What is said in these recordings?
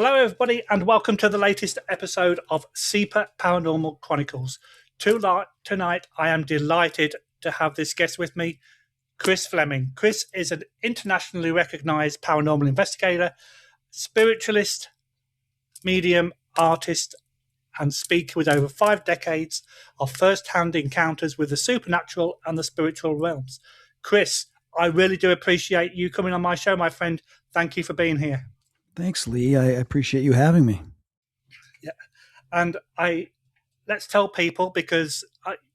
Hello, everybody, and welcome to the latest episode of SEPA Paranormal Chronicles. Tonight, I am delighted to have this guest with me, Chris Fleming. Chris is an internationally recognized paranormal investigator, spiritualist, medium, artist, and speaker with over 5 decades of first-hand encounters with the supernatural and the spiritual realms. Chris, I really do appreciate you coming on my show, my friend. Thank you for being here. Thanks, Lee. I appreciate you having me. Yeah, and let's tell people, because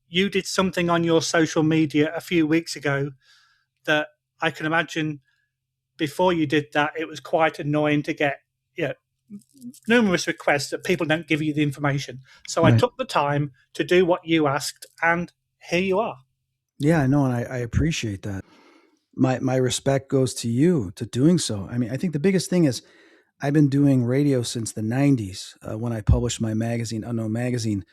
you did something on your social media a few weeks ago that I can imagine before you did that, it was quite annoying to get numerous requests that people don't give you the information. So I took the time to do what you asked, and here you are. Yeah, I know, and I appreciate that. My respect goes to you to doing so. I mean, I think the biggest thing is I've been doing radio since the 90s. When I published my magazine, Unknown Magazine,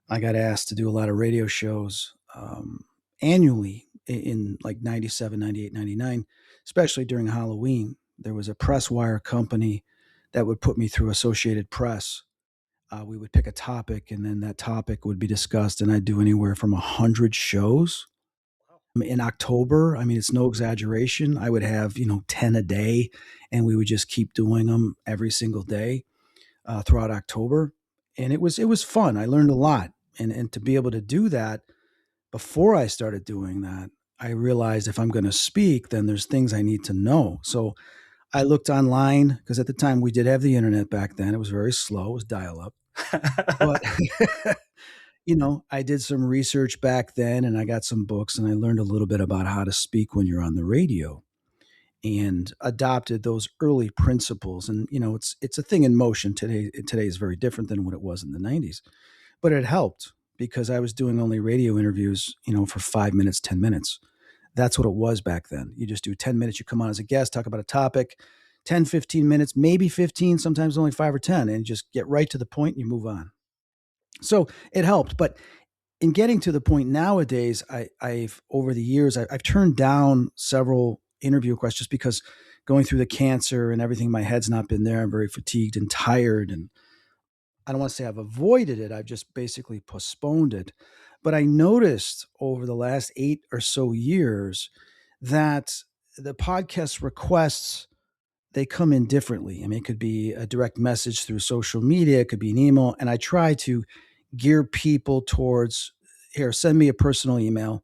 I got asked to do a lot of radio shows annually in like 97, 98, 99, especially during Halloween. There was a press wire company that would put me through Associated Press. We would pick a topic, and then that topic would be discussed, and I'd do anywhere from 100 shows. In October, I mean, it's no exaggeration. I would have 10 a day, and we would just keep doing them every single day throughout October, and it was fun. I learned a lot, and to be able to do that before I started doing that, I realized if I'm going to speak, then there's things I need to know. So I looked online because at the time we did have the internet back then. It was very slow. It was dial up. But I did some research back then, and I got some books, and I learned a little bit about how to speak when you're on the radio, and adopted those early principles. And it's a thing in motion today. Today is very different than what it was in the 90s, but it helped because I was doing only radio interviews, for 5 minutes, 10 minutes. That's what it was back then. You just do 10 minutes, you come on as a guest, talk about a topic, 10, 15 minutes, maybe 15, sometimes only 5 or 10, and just get right to the point and you move on. So it helped. But in getting to the point nowadays, I've over the years, I've turned down several interview requests just because going through the cancer and everything, my head's not been there. I'm very fatigued and tired. And I don't want to say I've avoided it. I've just basically postponed it. But I noticed over the last 8 or so years that the podcast requests, they come in differently. I mean, it could be a direct message through social media, it could be an email. And I try to gear people towards, here, send me a personal email,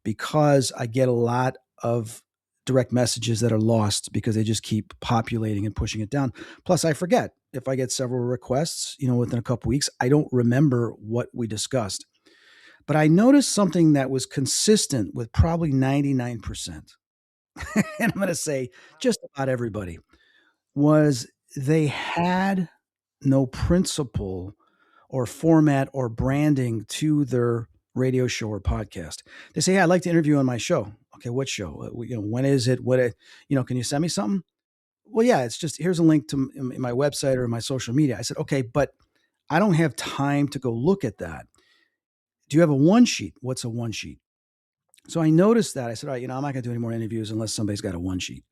because I get a lot of direct messages that are lost because they just keep populating and pushing it down. Plus, I forget. If I get several requests, within a couple weeks, I don't remember what we discussed. But I noticed something that was consistent with probably 99%. And I'm going to say just about everybody was they had no principle or format or branding to their radio show or podcast. They say, "Yeah, I'd like to interview on my show." Okay, what show? When is it? Can you send me something? Well, yeah, it's just, here's a link to my website or my social media. I said, okay, but I don't have time to go look at that. Do you have a one sheet? What's a one sheet? So I noticed that. I said, all right, I'm not going to do any more interviews unless somebody's got a one sheet.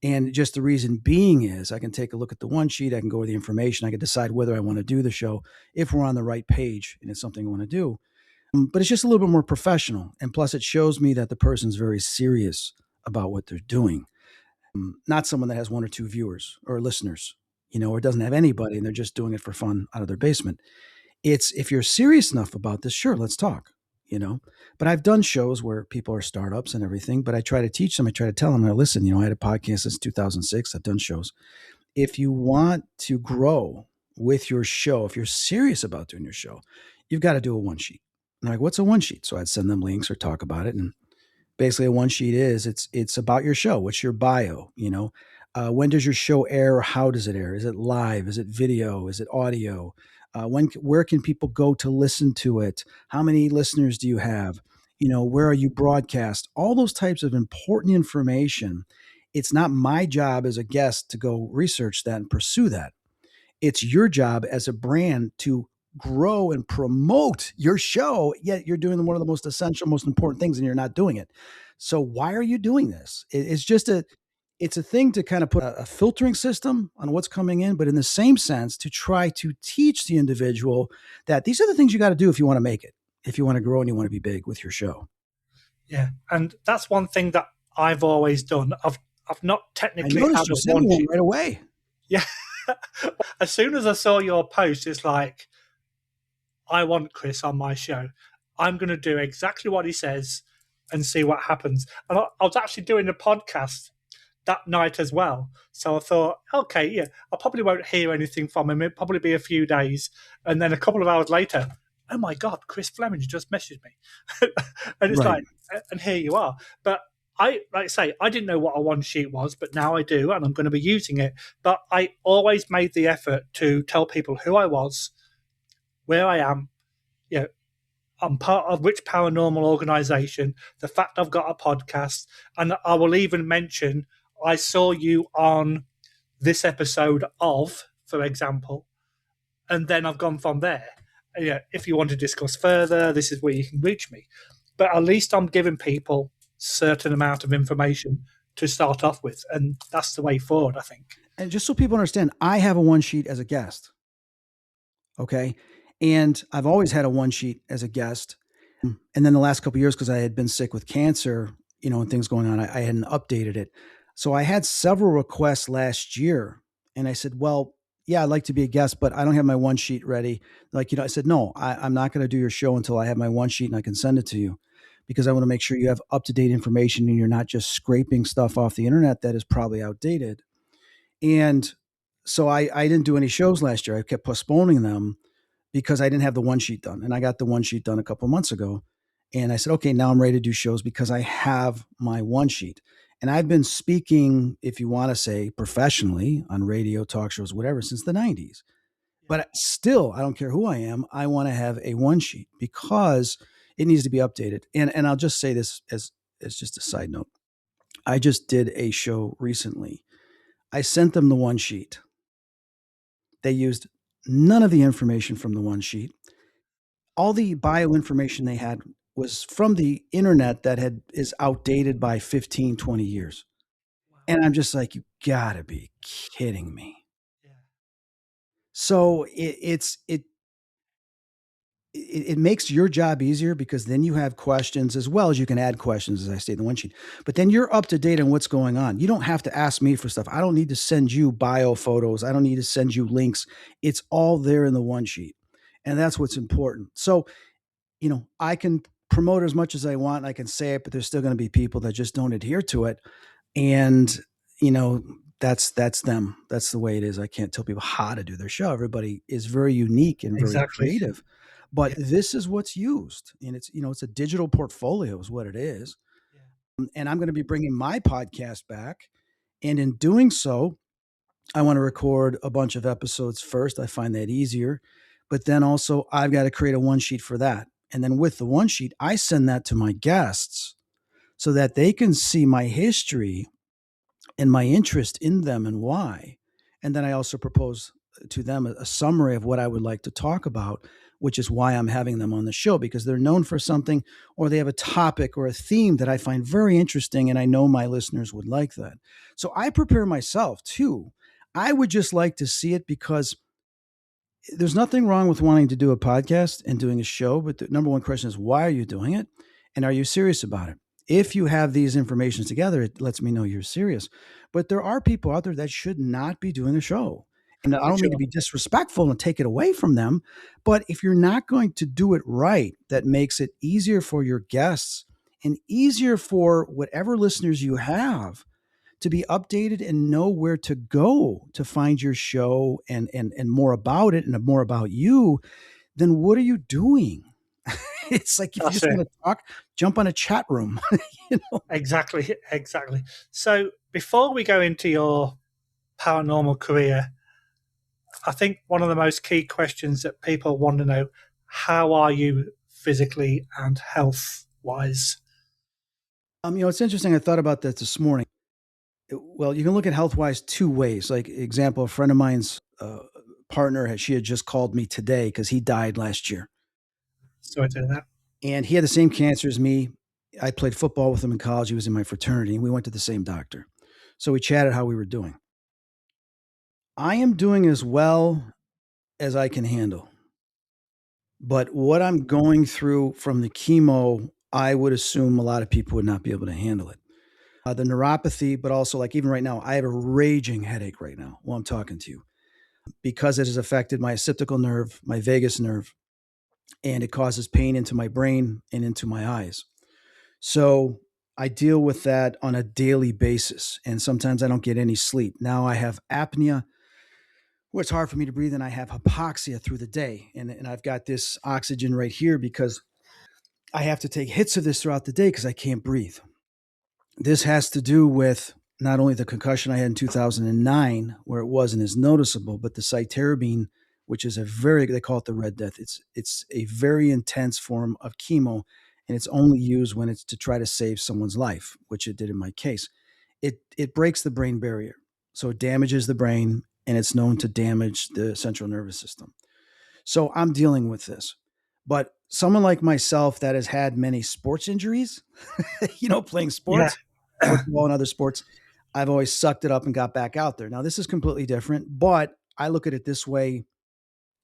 And just the reason being is I can take a look at the one sheet. I can go over the information. I can decide whether I want to do the show if we're on the right page and it's something I want to do. But it's just a little bit more professional. And plus, it shows me that the person's very serious about what they're doing. Not someone that has 1 or 2 viewers or listeners, or doesn't have anybody and they're just doing it for fun out of their basement. It's, if you're serious enough about this, sure, let's talk, But I've done shows where people are startups and everything, but I try to teach them. I try to tell them, now, listen, I had a podcast since 2006. I've done shows. If you want to grow with your show, if you're serious about doing your show, you've got to do a one sheet. And they're like, what's a one sheet? So I'd send them links or talk about it. And basically a one sheet is it's about your show. What's your bio? When does your show air? How does it air? Is it live? Is it video? Is it audio? Where can people go to listen to it? How many listeners do you have? Where are you broadcast? All those types of important information. It's not my job as a guest to go research that and pursue that. It's your job as a brand to grow and promote your show, yet you're doing one of the most essential, most important things, and you're not doing it. So why are you doing this? It's just it's a thing to kind of put a filtering system on what's coming in, but in the same sense, to try to teach the individual that these are the things you got to do if you want to make it, if you want to grow and you want to be big with your show. Yeah, and that's one thing that I've always done. I've not I technically had noticed you a sent me one one sheet. right away. Yeah. As soon as I saw your post, it's like, I want Chris on my show. I'm going to do exactly what he says and see what happens. And I was actually doing a podcast that night as well. So I thought, okay, yeah, I probably won't hear anything from him. It'll probably be a few days. And then a couple of hours later, oh my God, Chris Fleming just messaged me. And it's Right. like, and here you are. But like I say, I didn't know what a one sheet was, but now I do, and I'm going to be using it. But I always made the effort to tell people who I was, where I am, you know, I'm part of which paranormal organization, the fact I've got a podcast, and I will even mention I saw you on this episode of, for example, and then I've gone from there. Yeah, if you want to discuss further, this is where you can reach me. But at least I'm giving people certain amount of information to start off with, and that's the way forward, I think. And just so people understand, I have a one sheet as a guest. Okay. And I've always had a one sheet as a guest. And then the last couple of years, because I had been sick with cancer, and things going on, I hadn't updated it. So I had several requests last year. And I said, well, yeah, I'd like to be a guest, but I don't have my one sheet ready. Like, I said, no, I'm not going to do your show until I have my one sheet and I can send it to you, because I want to make sure you have up to date information and you're not just scraping stuff off the internet that is probably outdated. And so I didn't do any shows last year. I kept postponing them because I didn't have the one sheet done. And I got the one sheet done a couple of months ago. And I said, okay, now I'm ready to do shows because I have my one sheet. And I've been speaking, if you want to say professionally, on radio, talk shows, whatever, since the 90s. But still, I don't care who I am. I want to have a one sheet because it needs to be updated. And I'll just say this as just a side note. I just did a show recently. I sent them the one sheet. They used none of the information from the one sheet. All the bio information they had was from the internet that is outdated by 15, 20 years. And I'm just like, you gotta be kidding me. Yeah. So it makes your job easier because then you have questions, as well as you can add questions, as I state in the one sheet. But then you're up to date on what's going on. You don't have to ask me for stuff. I don't need to send you bio photos. I don't need to send you links. It's all there in the one sheet. And that's what's important. So, I can promote as much as I want. I can say it, but there's still going to be people that just don't adhere to it. And, that's them. That's the way it is. I can't tell people how to do their show. Everybody is very unique and very Exactly. creative. But Yeah. this is what's used. And it's a digital portfolio is what it is. And I'm going to be bringing my podcast back. And in doing so, I want to record a bunch of episodes first. I find that easier. But then also, I've got to create a one sheet for that. And then with the one sheet, I send that to my guests so that they can see my history and my interest in them and why. And then I also propose to them a summary of what I would like to talk about, which is why I'm having them on the show, because they're known for something or they have a topic or a theme that I find very interesting. And I know my listeners would like that. So I prepare myself too. I would just like to see it because there's nothing wrong with wanting to do a podcast and doing a show. But the number one question is, why are you doing it? And are you serious about it? If you have these informations together, it lets me know you're serious. But there are people out there that should not be doing a show. And I don't mean to Sure. be disrespectful and take it away from them. But if you're not going to do it right, that makes it easier for your guests and easier for whatever listeners you have to be updated and know where to go to find your show and more about it and more about you, then what are you doing? It's like if you That's just it. want to talk, jump on a chat room. Exactly. So before we go into your paranormal career, I think one of the most key questions that people want to know, how are you physically and health wise? It's interesting. I thought about that this morning. Well, you can look at health wise two ways. Like example, a friend of mine's partner, she had just called me today because he died last year. Sorry to hear that. And he had the same cancer as me. I played football with him in college. He was in my fraternity, and we went to the same doctor. So we chatted how we were doing. I am doing as well as I can handle. But what I'm going through from the chemo, I would assume a lot of people would not be able to handle it. The neuropathy, but also like even right now, I have a raging headache right now while I'm talking to you because it has affected my occipital nerve, my vagus nerve, and it causes pain into my brain and into my eyes. So I deal with that on a daily basis. And sometimes I don't get any sleep. Now I have apnea, where it's hard for me to breathe, and I have hypoxia through the day. And I've got this oxygen right here because I have to take hits of this throughout the day because I can't breathe. This has to do with not only the concussion I had in 2009, where it wasn't as noticeable, but the cytarabine, which is a very, they call it the Red Death. It's a very intense form of chemo, and it's only used when it's to try to save someone's life, which it did in my case. It breaks the brain barrier, so it damages the brain, and it's known to damage the central nervous system. So I'm dealing with this. But someone like myself that has had many sports injuries, playing Yeah. sports, football and other sports, I've always sucked it up and got back out there. Now, this is completely different, but I look at it this way,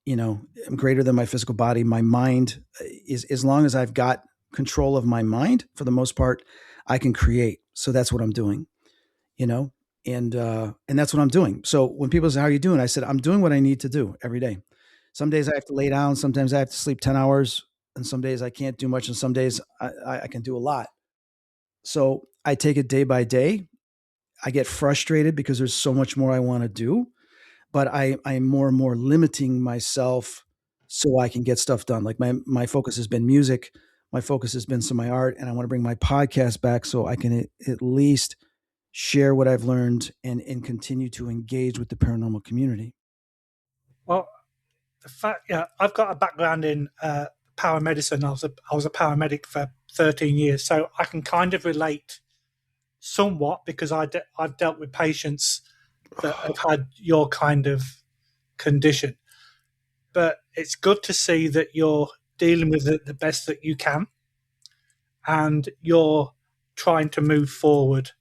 I'm greater than my physical body. My mind is, as long as I've got control of my mind, for the most part, I can create. So that's what I'm doing, you know, and that's what I'm doing. So when people say, "How are you doing?" I said, "I'm doing what I need to do every day." Some days I have to lay down. Sometimes I have to sleep 10 hours, and some days I can't do much, and some days I can do a lot. So I take it day by day. I get frustrated because there's so much more I want to do, but I'm more and more limiting myself so I can get stuff done. Like my focus has been music, my focus has been some of my art, and I want to bring my podcast back so I can at least share what I've learned and continue to engage with the paranormal community. Well, the fact, yeah, I've got a background in paramedicine. I was a paramedic for 13 years, so I can kind of relate somewhat because I've dealt with patients that have had your kind of condition. But it's good to see that you're dealing with it the best that you can, and you're trying to move forward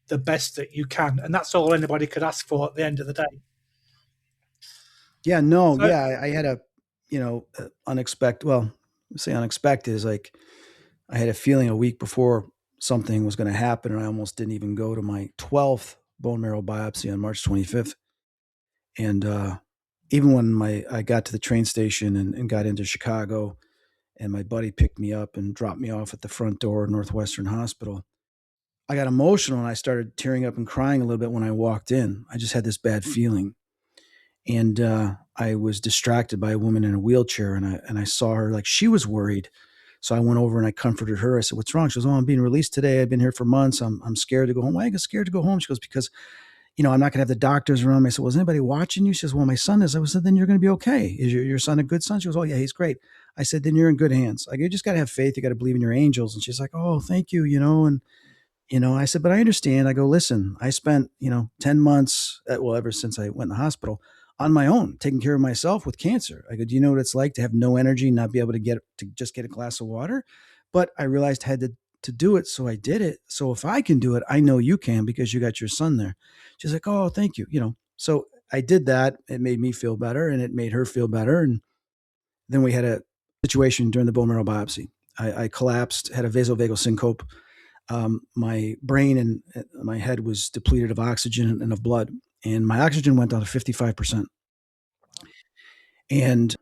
the best that you can, and that's all anybody could ask for at the end of the day. Yeah, no, So, yeah, I had a, unexpected. Well, say unexpected is like I had a feeling a week before something was going to happen, and I almost didn't even go to my 12th bone marrow biopsy on March 25th. And even when I got to the train station and got into Chicago, and my buddy picked me up and dropped me off at the front door of Northwestern Hospital, I got emotional and I started tearing up and crying a little bit when I walked in. I just had this bad feeling, and I was distracted by a woman in a wheelchair, and I saw her like she was worried. So I went over and I comforted her. I said, "What's wrong?" She goes, "Oh, I'm being released today. I've been here for months. I'm scared to go home." "Why are you scared to go home?" She goes, "Because I'm not going to have the doctors around me." I said, "Was anybody watching you?" She says, "Well, my son is." I said, "Then you're going to be okay. Is your son a good son?" She goes, "Oh yeah, he's great." I said, "Then you're in good hands. Like you just got to have faith. You got to believe in your angels." And she's like, "Oh, thank you." And I said, "But I understand." I go, "Listen, I spent, 10 months, well, ever since I went in the hospital on my own, taking care of myself with cancer." I go, "Do you know what it's like to have no energy, not be able to just get a glass of water?" But I realized I had to do it. So I did it. So if I can do it, I know you can because you got your son there. She's like, "Oh, thank you." So I did that. It made me feel better and it made her feel better. And then we had a situation during the bone marrow biopsy. I collapsed, had a vasovagal syncope. My brain and my head was depleted of oxygen and of blood, and my oxygen went down to 55%. And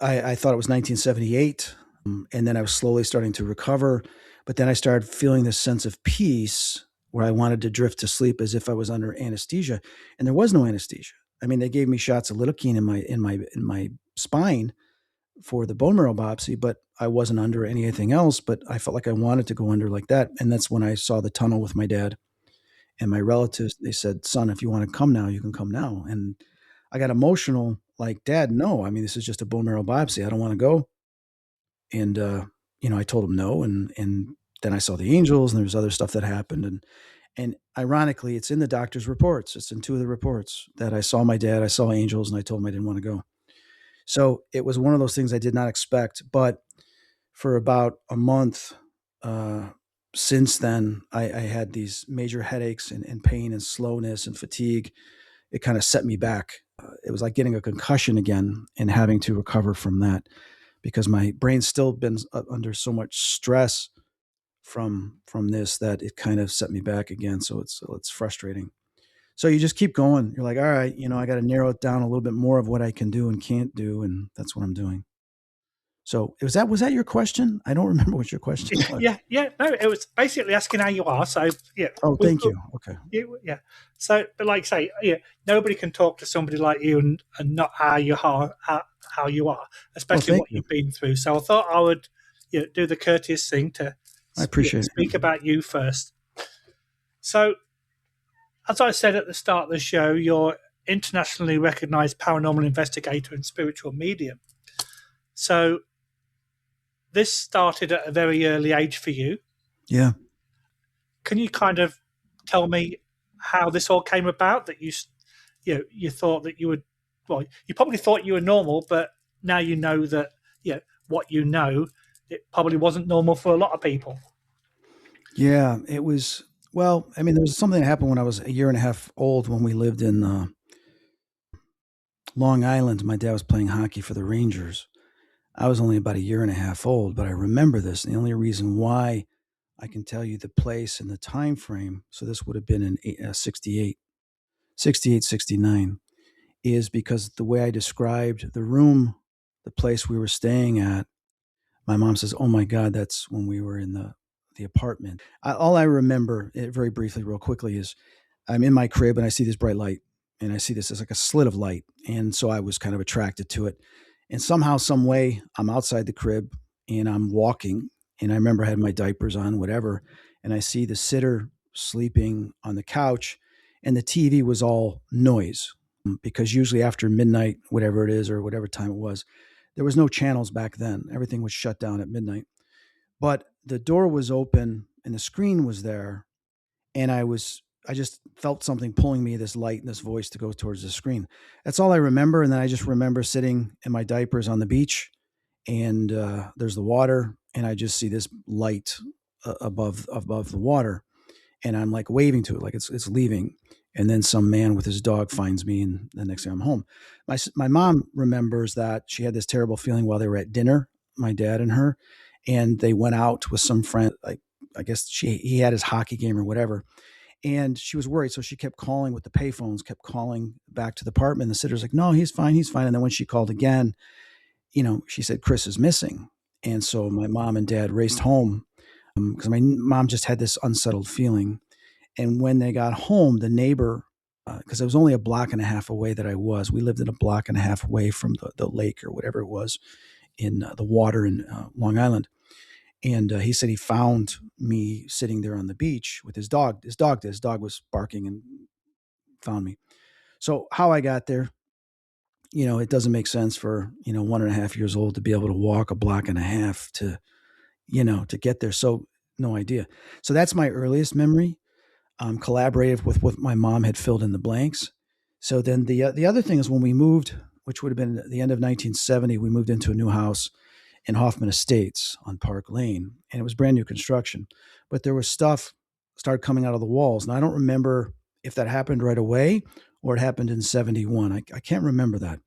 I thought it was 1978, and then I was slowly starting to recover. But then I started feeling this sense of peace where I wanted to drift to sleep as if I was under anesthesia, and there was no anesthesia. I mean, they gave me shots of lidocaine in my spine for the bone marrow biopsy, but I wasn't under anything else. But I felt like I wanted to go under like that. And that's when I saw the tunnel with my dad and my relatives. They said, "Son, if you want to come now, you can come now." And I got emotional, like, "Dad, no. I mean, this is just a bone marrow biopsy. I don't want to go." And, I told him no. And then I saw the angels and there was other stuff that happened. And ironically, it's in the doctor's reports. It's in two of the reports that I saw my dad, I saw angels, and I told him I didn't want to go. So it was one of those things I did not expect. But for about a month, uh, since then, I had these major headaches and pain and slowness and fatigue. It kind of set me back. It was like getting a concussion again and having to recover from that because my brain's still been under so much stress from this that it kind of set me back again. So it's frustrating. So you just keep going. You're like, all right, I got to narrow it down a little bit more of what I can do and can't do, and that's what I'm doing. So was that your question? I don't remember what your question was. Yeah, yeah. No, it was basically asking how you are. So yeah, Oh, we'll, thank you. Okay. yeah. So, but like I say, yeah, nobody can talk to somebody like you and not how you are, Well, especially thank what you. you've been through. So I thought I would, do the courteous thing to I appreciate it. speak about you first. So, as I said at the start of the show, you're internationally recognized paranormal investigator and spiritual medium. So this started at a very early age for you. Yeah. Can you kind of tell me how this all came about? That you thought that you would, well, you probably thought you were normal, but now you know that what you know, it probably wasn't normal for a lot of people. Yeah. It was, well, I mean, there was something that happened when I was a year and a half old when we lived in Long Island. My dad was playing hockey for the Rangers. I was only about a year and a half old, but I remember this. And the only reason why I can tell you the place and the time frame, so this would have been in 68, 68, 69, is because the way I described the room, the place we were staying at, my mom says, "Oh my God, that's when we were in the apartment." All I remember, very briefly, real quickly, is I'm in my crib and I see this bright light, and I see this as like a slit of light, and so I was kind of attracted to it. And somehow, some way, I'm outside the crib and I'm walking, and I remember I had my diapers on, whatever, and I see the sitter sleeping on the couch, and the TV was all noise because usually after midnight, whatever it is, or whatever time it was, there was no channels back then. Everything was shut down at midnight. But the door was open and the screen was there, and I just felt something pulling me, this light and this voice, to go towards the screen. That's all I remember. And then I just remember sitting in my diapers on the beach, and there's the water, and I just see this light above the water, and I'm like waving to it, like it's leaving. And then some man with his dog finds me, and the next thing I'm home. My mom remembers that she had this terrible feeling while they were at dinner, my dad and her, and they went out with some friend. Like I guess he had his hockey game or whatever, and she was worried, so she kept calling with the payphones, kept calling back to the apartment. The sitter's like, "No, he's fine, he's fine." And then when she called again, she said, "Chris is missing." And so my mom and dad raced home because my mom just had this unsettled feeling. And when they got home, the neighbor, because it was only a block and a half away that I was, we lived in a block and a half away from the lake or whatever it was in the water in Long Island. And he said he found me sitting there on the beach with his dog. His dog was barking and found me. So how I got there, it doesn't make sense for, 1.5 years old to be able to walk a block and a half to get there. So no idea. So that's my earliest memory. Collaborative with what my mom had filled in the blanks. So then the other thing is when we moved, which would have been at the end of 1970, we moved into a new house in Hoffman Estates on Park Lane, and it was brand new construction. But there was stuff started coming out of the walls, and I don't remember if that happened right away or it happened in 71. I can't remember that.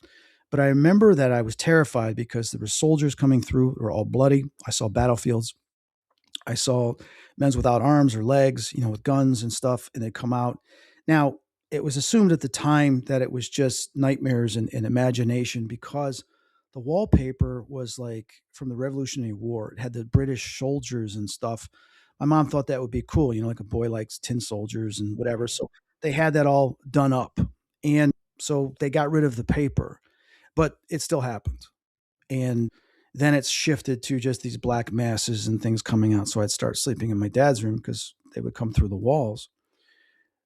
But I remember that I was terrified because there were soldiers coming through. They were all bloody. I saw battlefields. I saw men's without arms or legs, with guns and stuff, and they'd come out. Now, it was assumed at the time that it was just nightmares and imagination because the wallpaper was like from the Revolutionary War. It had the British soldiers and stuff. My mom thought that would be cool, like a boy likes tin soldiers and whatever. So they had that all done up. And so they got rid of the paper, but it still happened. And then it's shifted to just these black masses and things coming out. So I'd start sleeping in my dad's room because they would come through the walls.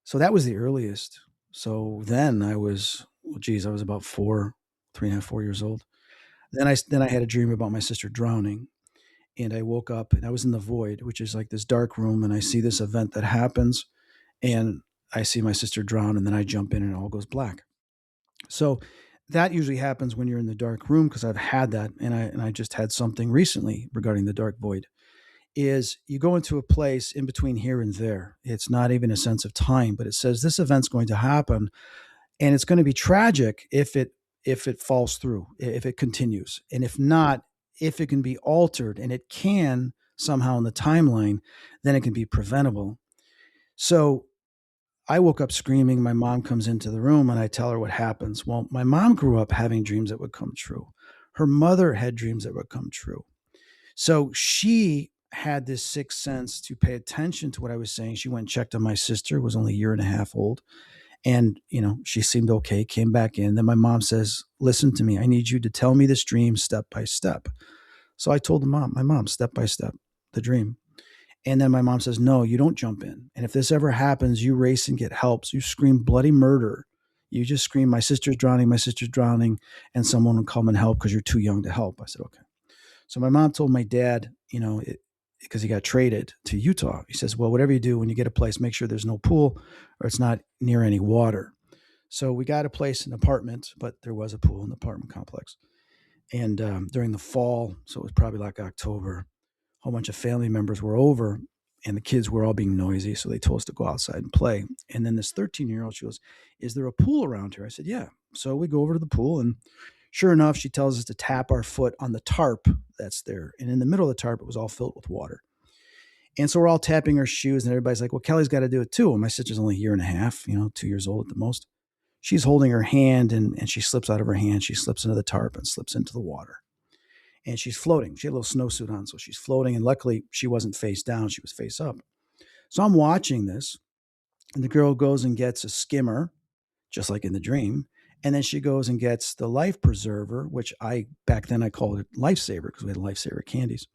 So that was the earliest. So then I was, well, geez, I was about 3.5, 4 years old. Then I had a dream about my sister drowning, and I woke up and I was in the void, which is like this dark room, and I see this event that happens, and I see my sister drown, and then I jump in and it all goes black. So that usually happens when you're in the dark room because I've had that, and I just had something recently regarding the dark void. is you go into a place in between here and there. It's not even a sense of time, but it says this event's going to happen, and it's going to be tragic if it falls through, if it continues, and if not, if it can be altered, and it can somehow in the timeline, then it can be preventable. So I woke up screaming. My mom comes into the room and I tell her what happens. Well, my mom grew up having dreams that would come true. Her mother had dreams that would come true. So she had this sixth sense to pay attention to what I was saying. She went and checked on my sister, who was only a year and a half old. And, she seemed okay, came back in. Then my mom says, listen to me. I need you to tell me this dream step by step. So I told my mom, step by step, the dream. And then my mom says, no, you don't jump in. And if this ever happens, you race and get help. So you scream bloody murder. You just scream, my sister's drowning, and someone will come and help because you're too young to help. I said, okay. So my mom told my dad, because he got traded to Utah. He says, well, whatever you do, when you get a place, make sure there's no pool or it's not near any water. So we got a place, an apartment, but there was a pool in the apartment complex. And during the fall, so it was probably like October, a whole bunch of family members were over and the kids were all being noisy. So they told us to go outside and play. And then this 13-year-old, she goes, is there a pool around here? I said, yeah. So we go over to the pool, and sure enough, she tells us to tap our foot on the tarp that's there. And in the middle of the tarp, it was all filled with water. And so we're all tapping our shoes, and everybody's like, well, Kelly's got to do it too. And my sister's only a year and a half, 2 years old at the most. She's holding her hand, and she slips out of her hand. She slips into the tarp and slips into the water. And she's floating. She had a little snowsuit on, so she's floating. And luckily, she wasn't face down. She was face up. So I'm watching this, and the girl goes and gets a skimmer, just like in the dream. And then she goes and gets the life preserver, which back then I called it lifesaver because we had lifesaver candies.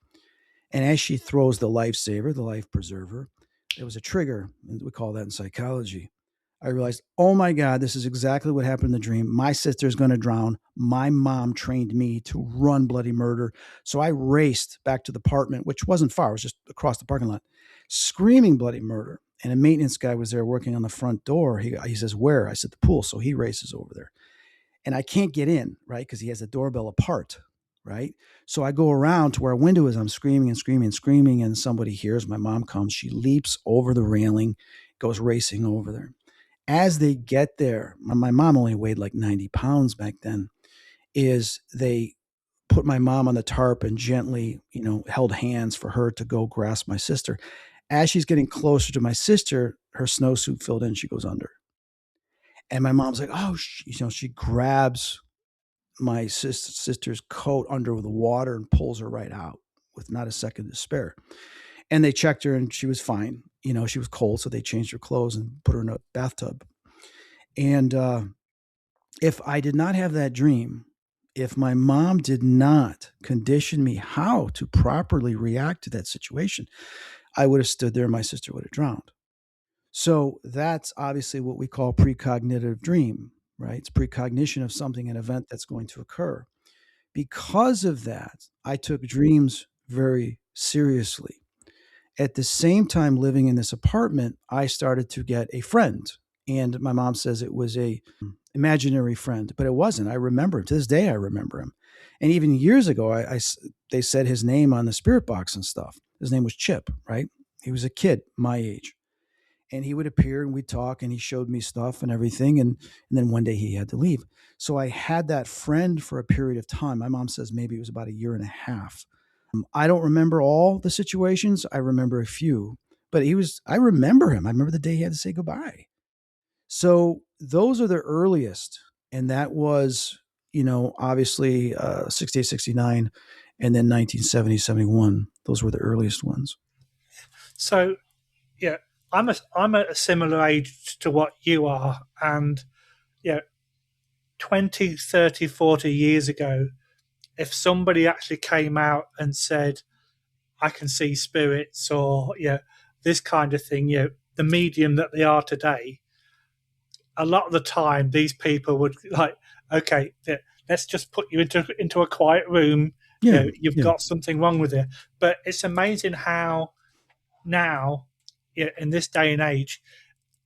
And as she throws the lifesaver, the life preserver, there was a trigger. And we call that in psychology. I realized, oh my God, this is exactly what happened in the dream. My sister's going to drown. My mom trained me to run bloody murder. So I raced back to the apartment, which wasn't far. It was just across the parking lot, screaming bloody murder. And a maintenance guy was there working on the front door. He says, where? I said, the pool. So he races over there. And I can't get in, right? Because he has the doorbell apart, right? So I go around to where a window is. I'm screaming and screaming and screaming. And somebody hears. My mom comes. She leaps over the railing, goes racing over there. As they get there, my mom only weighed like 90 pounds back then, is they put my mom on the tarp and gently, held hands for her to go grasp my sister. As she's getting closer to my sister, her snowsuit filled in. She goes under. And my mom's like, oh, she grabs my sister's coat under the water and pulls her right out with not a second to spare. And they checked her and she was fine. She was cold, so they changed her clothes and put her in a bathtub. And if I did not have that dream, if my mom did not condition me how to properly react to that situation, I would have stood there and my sister would have drowned. So that's obviously what we call precognitive dream, right? It's precognition of something, an event that's going to occur. Because of that, I took dreams very seriously. At the same time, living in this apartment, I started to get a friend. And my mom says it was a imaginary friend, but it wasn't. I remember him. To this day, I remember him. And even years ago, they said his name on the spirit box and stuff. His name was Chip, right? He was a kid my age. And he would appear and we'd talk and he showed me stuff and everything. And then one day he had to leave. So I had that friend for a period of time. My mom says maybe it was about a year and a half. I don't remember all the situations. I remember a few, but I remember him. I remember the day he had to say goodbye. So those are the earliest. And that was, obviously 68, 69, and then 1970, 71. Those were the earliest ones. So, yeah, I'm a similar age to what you are. And, 20, 30, 40 years ago, if somebody actually came out and said, I can see spirits or, this kind of thing, the medium that they are today, a lot of the time these people would like, okay, let's just put you into a quiet room. You've got something wrong with it. But it's amazing how now, in this day and age,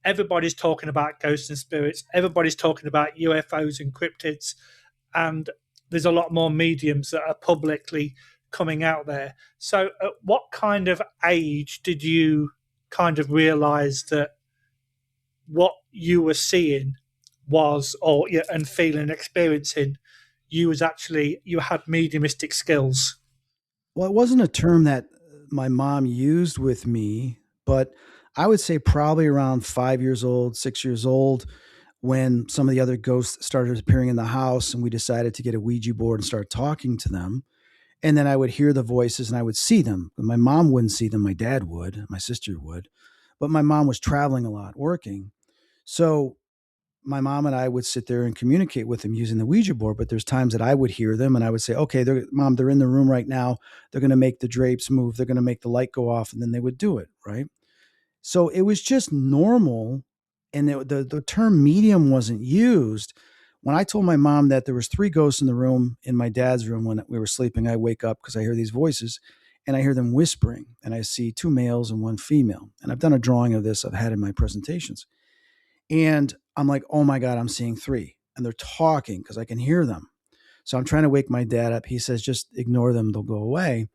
everybody's talking about ghosts and spirits. Everybody's talking about UFOs and cryptids. And there's a lot more mediums that are publicly coming out there. So, at what kind of age did you kind of realize that what you were seeing was, or yeah, and feeling, experiencing, you had mediumistic skills? Well, it wasn't a term that my mom used with me, but I would say probably around 5 years old, 6 years old, when some of the other ghosts started appearing in the house and we decided to get a Ouija board and start talking to them. And then I would hear the voices and I would see them. My mom wouldn't see them, my dad would, my sister would. But my mom was traveling a lot, working. So my mom and I would sit there and communicate with them using the Ouija board. But there's times that I would hear them and I would say, okay, mom, they're in the room right now. They're going to make the drapes move. They're going to make the light go off. And then they would do it. Right. So it was just normal. And the term medium wasn't used. When I told my mom that there was three ghosts in the room, in my dad's room when we were sleeping, I wake up because I hear these voices and I hear them whispering and I see two males and one female. And I've done a drawing of this I've had in my presentations. And I'm like, oh my God, I'm seeing three. And they're talking because I can hear them. So I'm trying to wake my dad up. He says, just ignore them, they'll go away.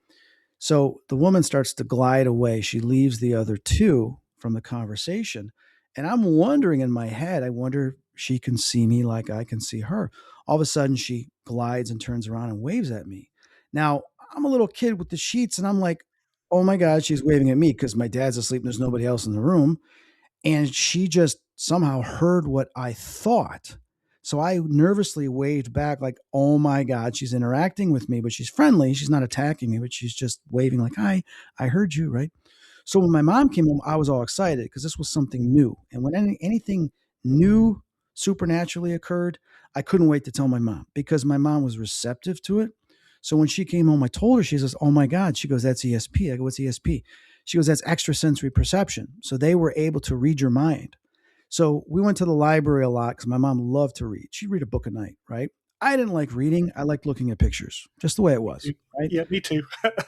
So the woman starts to glide away. She leaves the other two from the conversation. And I'm wondering in my head, I wonder if she can see me like I can see her. All of a sudden, she glides and turns around and waves at me. Now, I'm a little kid with the sheets, and I'm like, oh my God, she's waving at me because my dad's asleep and there's nobody else in the room. And she just somehow heard what I thought. So I nervously waved back, like, oh my God, she's interacting with me, but she's friendly. She's not attacking me, but she's just waving, like, hi, I heard you, right? So when my mom came home, I was all excited because this was something new. And when anything new supernaturally occurred, I couldn't wait to tell my mom because my mom was receptive to it. So when she came home, I told her, she says, oh my God. She goes, that's ESP. I go, what's ESP? She goes, that's extrasensory perception. So they were able to read your mind. So we went to the library a lot because my mom loved to read. She'd read a book a night, right? I didn't like reading. I liked looking at pictures, just the way it was, right? Yeah, me too.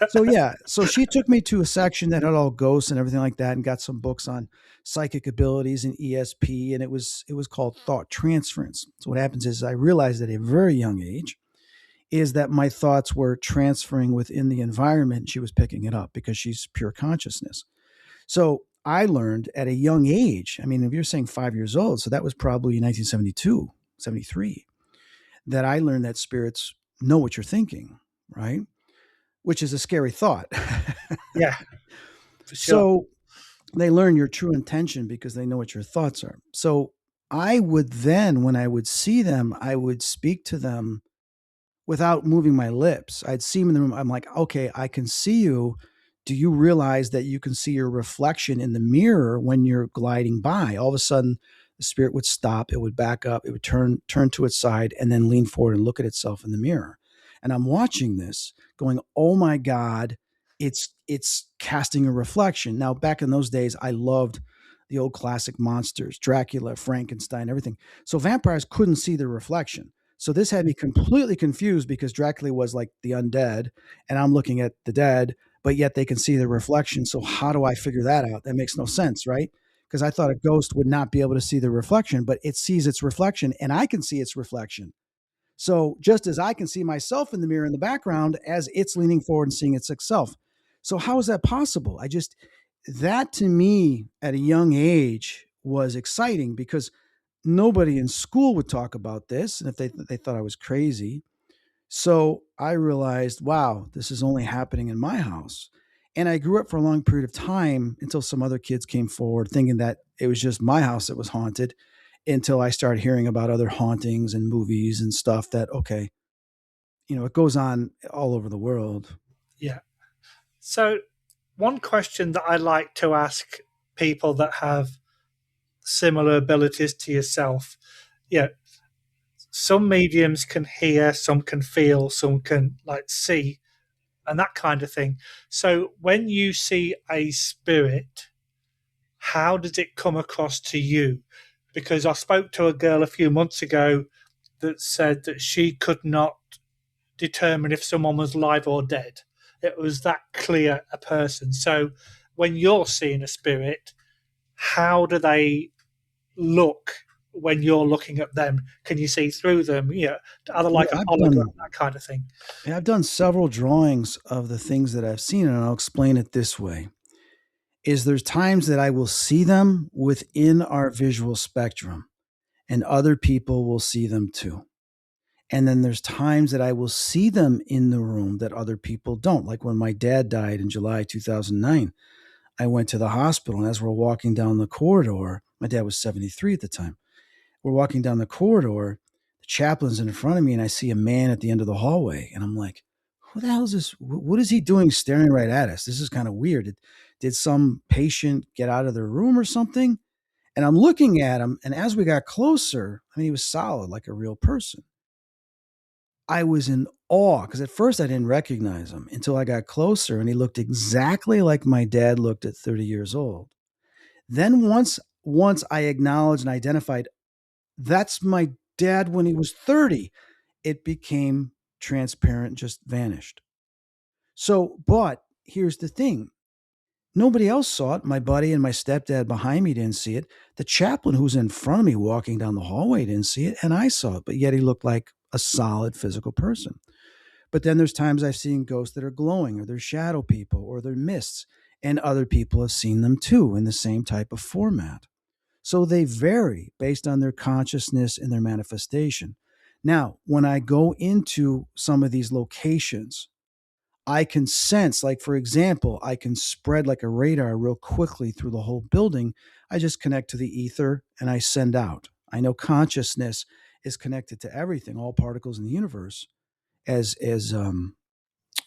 So yeah, so she took me to a section that had all ghosts and everything like that, and got some books on psychic abilities and ESP, and it was called thought transference. So what happens is I realized at a very young age is that my thoughts were transferring within the environment. She was picking it up because she's pure consciousness. So I learned at a young age. I mean, if you're saying 5 years old, so that was probably 1972, 73, that I learned that spirits know what you're thinking, right? Which is a scary thought. Yeah, for sure. So they learn your true intention because they know what your thoughts are. So I would then, when I would see them, I would speak to them without moving my lips. I'd see them in the room. I'm like, okay, I can see you. Do you realize that you can see your reflection in the mirror when you're gliding by? All of a sudden, the spirit would stop, it would back up, it would turn to its side, and then lean forward and look at itself in the mirror. And I'm watching this, going, "Oh my God, it's casting a reflection." Now, back in those days, I loved the old classic monsters, Dracula, Frankenstein, everything. So vampires couldn't see the reflection. So this had me completely confused because Dracula was like the undead, and I'm looking at the dead, but yet they can see the reflection. So how do I figure that out? That makes no sense, right? Because I thought a ghost would not be able to see the reflection, but it sees its reflection and I can see its reflection. So just as I can see myself in the mirror in the background as it's leaning forward and seeing itself. So how is that possible? That to me at a young age was exciting because nobody in school would talk about this. And if they thought I was crazy. So I realized, wow, this is only happening in my house. And I grew up for a long period of time until some other kids came forward thinking that it was just my house that was haunted until I started hearing about other hauntings and movies and stuff that, okay, it goes on all over the world. Yeah. So, one question that I like to ask people that have similar abilities to yourself, yeah, some mediums can hear, some can feel, some can like see, and that kind of thing. So, when you see a spirit, how does it come across to you? Because I spoke to a girl a few months ago that said that she could not determine if someone was alive or dead. It was that clear a person. So when you're seeing a spirit, how do they look when you're looking at them? Can you see through them? Are they Yeah, like a I've hologram, done that kind of thing? yeah, I've done several drawings of the things that I've seen, and I'll explain it this way. Is there's times that I will see them within our visual spectrum, and other people will see them too. And then there's times that I will see them in the room that other people don't. Like when my dad died in July 2009, I went to the hospital, and as we're walking down the corridor, my dad was 73 at the time. We're walking down the corridor, the chaplain's in front of me, and I see a man at the end of the hallway. And I'm like, who the hell is this? What is he doing staring right at us? This is kind of weird. Did some patient get out of their room or something? And I'm looking at him, and as we got closer, I mean, he was solid, like a real person. I was in awe because at first I didn't recognize him until I got closer, and he looked exactly like my dad looked at 30 years old. Then once I acknowledged and identified that's my dad when he was 30, it became transparent, just vanished. So, but here's the thing. Nobody else saw it. My buddy and my stepdad behind me didn't see it. The chaplain who's in front of me walking down the hallway didn't see it, and I saw it, but yet he looked like a solid physical person. But then there's times I've seen ghosts that are glowing, or they're shadow people, or they're mists, and other people have seen them too in the same type of format. So they vary based on their consciousness and their manifestation. Now, when I go into some of these locations, I can sense, like, for example, I can spread like a radar real quickly through the whole building. I just connect to the ether and I send out. I know consciousness is connected to everything, all particles in the universe, as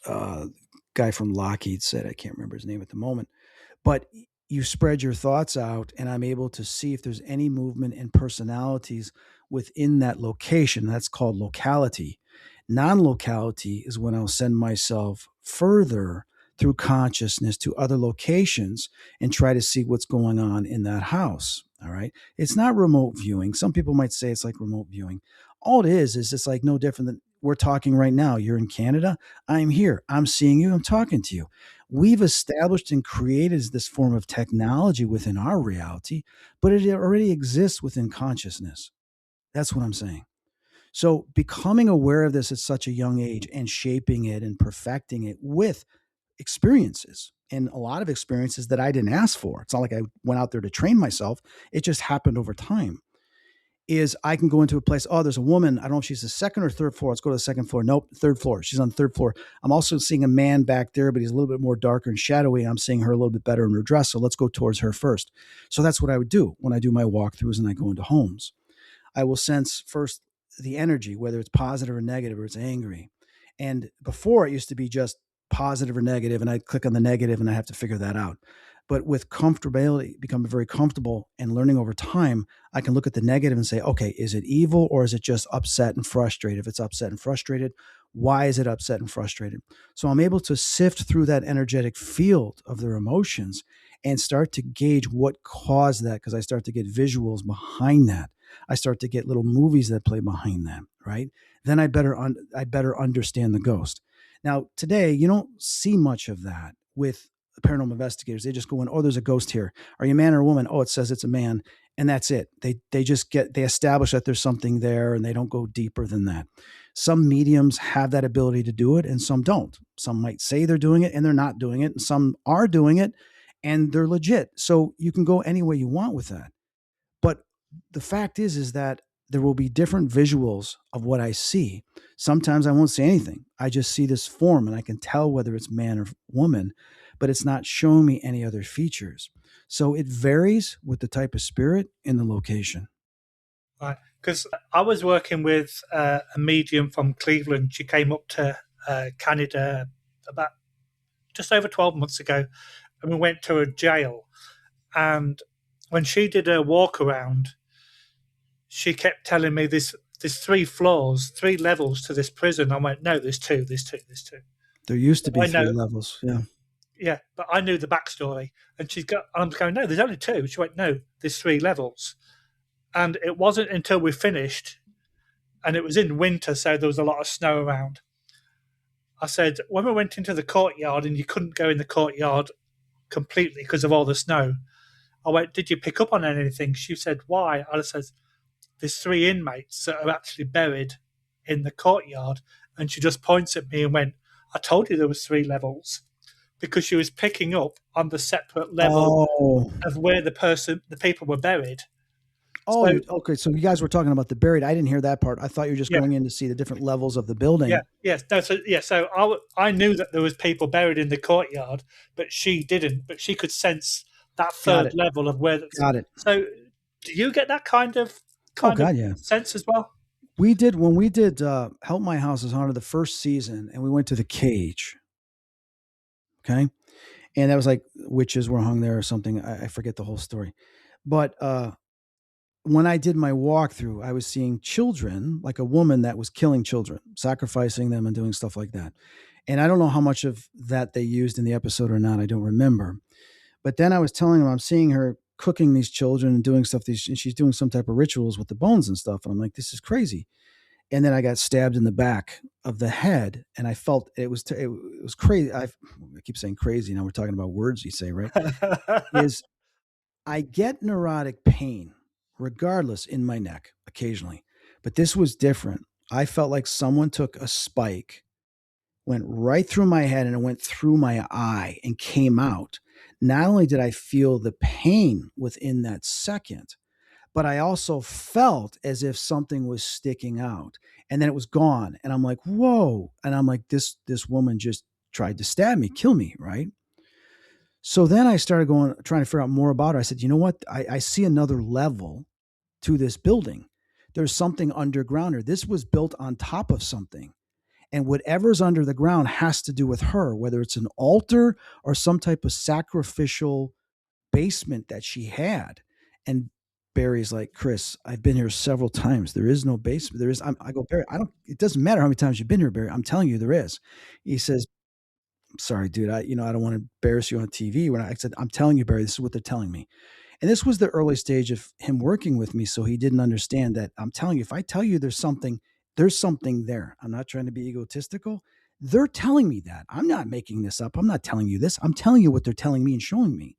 uh, guy from Lockheed said. I can't remember his name at the moment, but you spread your thoughts out, and I'm able to see if there's any movement and personalities within that location. That's called locality. Non-locality is when I'll send myself further through consciousness to other locations and try to see what's going on in that house. All right, it's not remote viewing. Some people might say it's like remote viewing. All it is it's like no different than we're talking right now. You're in Canada, I'm here, I'm seeing you, I'm talking to you. We've established and created this form of technology within our reality, but it already exists within consciousness. That's what I'm saying. So becoming aware of this at such a young age and shaping it and perfecting it with experiences, and a lot of experiences that I didn't ask for. It's not like I went out there to train myself. It just happened over time. Is I can go into a place, oh, there's a woman. I don't know if she's the second or third floor. Let's go to the second floor. Nope, third floor. She's on the third floor. I'm also seeing a man back there, but he's a little bit more darker and shadowy. I'm seeing her a little bit better in her dress. So let's go towards her first. So that's what I would do when I do my walkthroughs and I go into homes. I will sense first the energy, whether it's positive or negative or it's angry. And before it used to be just positive or negative, and I'd click on the negative and I have to figure that out. But with comfortability, becoming very comfortable and learning over time, I can look at the negative and say, okay, is it evil or is it just upset and frustrated? If it's upset and frustrated, why is it upset and frustrated? So I'm able to sift through that energetic field of their emotions and start to gauge what caused that, because I start to get visuals behind that. I start to get little movies that play behind that, right? Then I better understand the ghost. Now, today, you don't see much of that with paranormal investigators. They just go in, oh, there's a ghost here. Are you a man or a woman? Oh, it says it's a man. And that's it. They establish that there's something there and they don't go deeper than that. Some mediums have that ability to do it and some don't. Some might say they're doing it and they're not doing it. And some are doing it and they're legit. So you can go any way you want with that. But the fact is that there will be different visuals of what I see. Sometimes I won't see anything. I just see this form and I can tell whether it's man or woman, but it's not showing me any other features. So it varies with the type of spirit and the location. Right. Because I was working with a medium from Cleveland. She came up to Canada about just over 12 months ago, and we went to a jail. And when she did her walk around, she kept telling me there's 3 floors, 3 levels to this prison. I went, no, there's two, there's two, there's two. There used to be I three know, levels. Yeah. yeah, but I knew the backstory. And I'm going, no, there's only two. She went, no, there's 3 levels. And it wasn't until we finished, and it was in winter, so there was a lot of snow around. I said, when we went into the courtyard and you couldn't go in the courtyard completely because of all the snow, I went, did you pick up on anything? She said, why? I said, there's three inmates that are actually buried in the courtyard. And she just points at me and went, I told you there was three levels, because she was picking up on the separate level Oh, of where the people were buried. oh, So you okay? So you guys were talking about the buried. I didn't hear that part. I thought you were just yeah, going in to see the different levels of the yeah, building. yes, no, so yeah, so I knew that there was people buried in the courtyard, but she didn't. But she could sense that Got third it. level of where that's. Got it. So, do you get that Oh kind of God, yeah. sense as well? We did when we did Help My House is Haunted the first season, and we went to the cage. Okay, and that was like witches were hung there or something. I forget the whole story, but when I did my walkthrough, I was seeing children, like a woman that was killing children, sacrificing them, and doing stuff like that. And I don't know how much of that they used in the episode or not. I don't remember. But then I was telling them I'm seeing her cooking these children and doing stuff. And she's doing some type of rituals with the bones and stuff. And I'm like, this is crazy. And then I got stabbed in the back of the head, and I felt it was crazy. I keep saying crazy. Now we're talking about words you say, right? Is I get neurotic pain regardless in my neck occasionally, but this was different. I felt like someone took a spike, went right through my head, and it went through my eye and came out. Not only did I feel the pain within that second, but I also felt as if something was sticking out, and then it was gone. And I'm like, whoa. And I'm like, this woman just tried to stab me, kill me, right? So then I started going, trying to figure out more about her. I said, you know what? I see another level to this building. There's something underground here. This was built on top of something. And whatever's under the ground has to do with her, whether it's an altar or some type of sacrificial basement that she had. And Barry's like, Chris, I've been here several times. There is no basement. There is. I go, Barry, I don't, it doesn't matter how many times you've been here, Barry. I'm telling you, there is. He says, sorry, dude. I don't want to embarrass you on TV. When I said, I'm telling you, Barry, this is what they're telling me. And this was the early stage of him working with me. So he didn't understand that I'm telling you, if I tell you there's something there. I'm not trying to be egotistical. They're telling me that. I'm not making this up. I'm not telling you this. I'm telling you what they're telling me and showing me.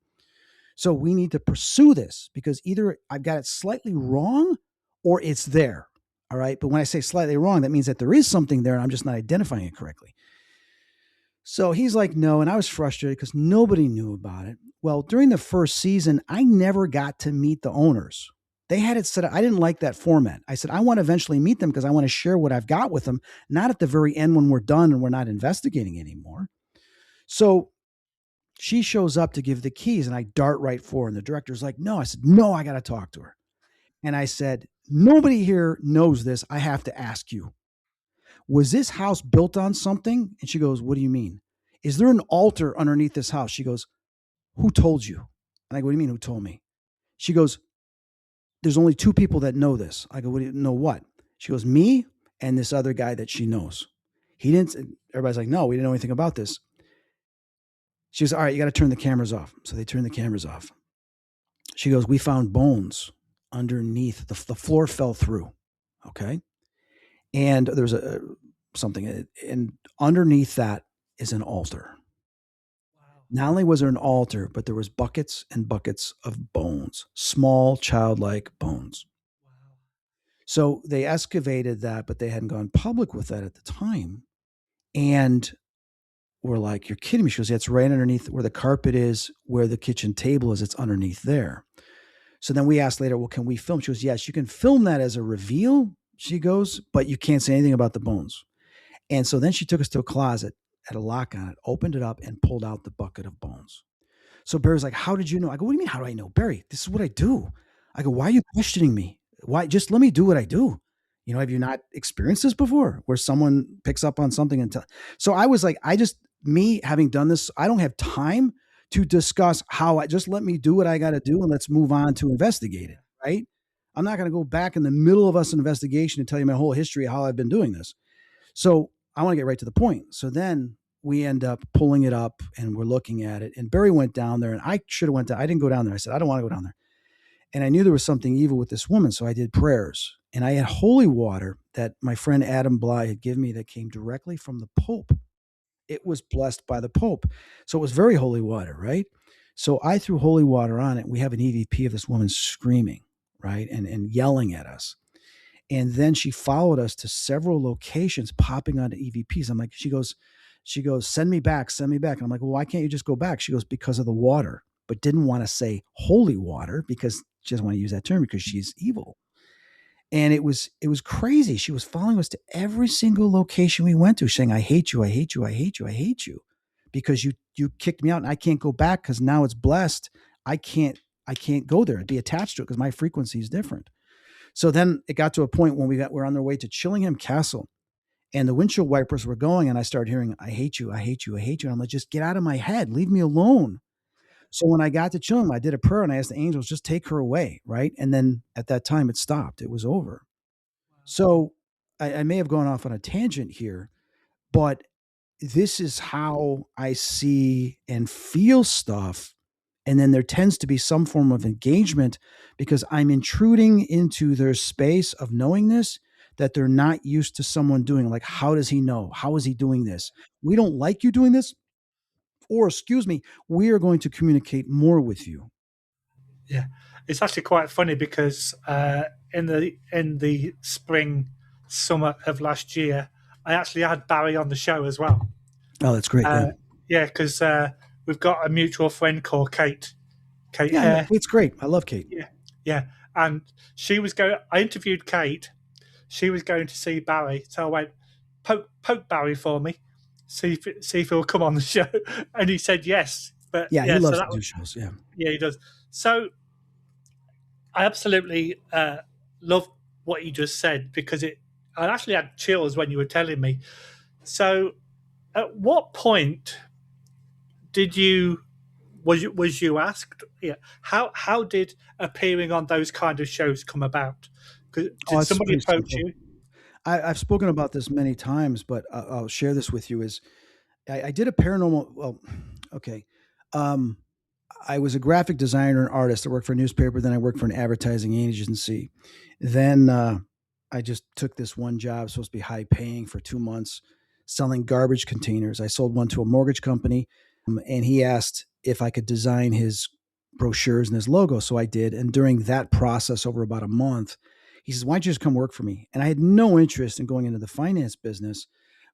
So we need to pursue this because either I've got it slightly wrong or it's there. All right. But when I say slightly wrong, that means that there is something there and I'm just not identifying it correctly. So he's like, no. And I was frustrated because nobody knew about it. Well, during the first season, I never got to meet the owners. They had it set up. I didn't like that format. I said, I want to eventually meet them because I want to share what I've got with them, not at the very end when we're done and we're not investigating anymore. So she shows up to give the keys and I dart right for her. And the director's like, no. I said, no, I got to talk to her. And I said, nobody here knows this. I have to ask you, was this house built on something? And she goes, what do you mean? Is there an altar underneath this house? She goes, who told you? And I go, what do you mean, who told me? She goes, there's only two people that know this. I go, what do you know what? She goes, me and this other guy that she knows. He didn't, everybody's like, no, we didn't know anything about this. She goes, all right, you got to turn the cameras off. So they turn the cameras off. She goes, we found bones underneath. The floor fell through. Okay. And there's something, and underneath that is an altar. Wow. Not only was there an altar, but there was buckets and buckets of bones, small childlike bones. Wow. So they excavated that, but they hadn't gone public with that at the time. And we're like, you're kidding me. She goes, yeah, it's right underneath where the carpet is, where the kitchen table is. It's underneath there. So then we asked later, well, can we film? She goes, yes, you can film that as a reveal. She goes, but you can't say anything about the bones. And so then she took us to a closet, had a lock on it, opened it up, and pulled out the bucket of bones. So Barry's like, how did you know? I go, what do you mean, how do I know? Barry, this is what I do. I go, why are you questioning me? Why? Just let me do what I do. Have you not experienced this before where someone picks up on something and so I was like, me having done this, I don't have time to discuss how just let me do what I got to do and let's move on to investigate it. Right. I'm not going to go back in the middle of us investigation and tell you my whole history of how I've been doing this. So I want to get right to the point. So then we end up pulling it up and we're looking at it. And Barry went down there and I should have went down. I didn't go down there. I said, I don't want to go down there. And I knew there was something evil with this woman. So I did prayers and I had holy water that my friend Adam Bly had given me that came directly from the Pope. It was blessed by the Pope. So it was very holy water, right? So I threw holy water on it. We have an EVP of this woman screaming, right? And yelling at us. And then she followed us to several locations, popping onto EVPs. I'm like, she goes, send me back, send me back. And I'm like, well, why can't you just go back? She goes, because of the water, but didn't want to say holy water because she doesn't want to use that term because she's evil. And it was crazy. She was following us to every single location we went to, saying, I hate you, I hate you, I hate you, I hate you. Because you kicked me out and I can't go back because now it's blessed. I can't I can't go there and be attached to it because my frequency is different. So then it got to a point when we're on their way to Chillingham Castle and the windshield wipers were going and I started hearing, I hate you, I hate you, I hate you. And I'm like, just get out of my head. Leave me alone. So when I got to Chillingham, I did a prayer and I asked the angels, just take her away. Right. And then at that time it stopped. It was over. So I may have gone off on a tangent here, but this is how I see and feel stuff. And then there tends to be some form of engagement because I'm intruding into their space of knowingness that they're not used to someone doing. Like, how does he know? How is he doing this? We don't like you doing this. Or, excuse me, we are going to communicate more with you. Yeah, it's actually quite funny because in the spring, summer of last year, I actually had Barry on the show as well. Oh, that's great. Yeah. Yeah, because we've got a mutual friend called Kate. Kate Yeah, I know. Hare. Kate's great. I love Kate. Yeah, yeah, and she was going. I interviewed Kate. She was going to see Barry, so I went, poke Barry for me, see if he'll come on the show, and he said yes. But Yeah, he yeah, so loves that to do shows. Yeah. yeah, he does. So I absolutely love what you just said because I actually had chills when you were telling me. So, at what point did you was you asked? Yeah, how did appearing on those kind of shows come about? Oh, Did it's somebody pretty approach simple. you? I've spoken about this many times, but I'll share this with you. Is I did a paranormal. Well, okay. Um, I was a graphic designer and artist. I worked for a newspaper. Then I worked for an advertising agency. Then I just took this one job, supposed to be high paying, for 2 months, selling garbage containers. I sold one to a mortgage company, and he asked if I could design his brochures and his logo. So I did. And during that process, over about a month, he says, "Why don't you just come work for me?" And I had no interest in going into the finance business,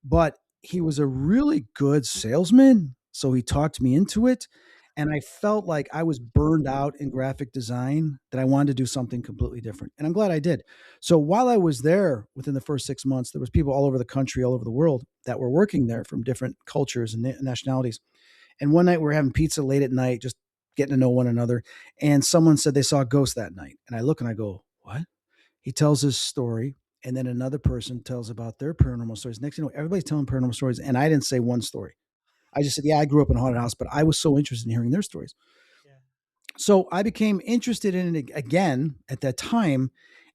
but he was a really good salesman. So he talked me into it. And I felt like I was burned out in graphic design, that I wanted to do something completely different. And I'm glad I did. So while I was there, within the first 6 months, there was people all over the country, all over the world, that were working there from different cultures and nationalities. And one night we were having pizza late at night, just getting to know one another. And someone said they saw a ghost that night. And I look and I go, what? He tells his story. And then another person tells about their paranormal stories. Next thing you know, everybody's telling paranormal stories. And I didn't say one story. I just said, yeah, I grew up in a haunted house, but I was so interested in hearing their stories. Yeah. So I became interested in it again at that time.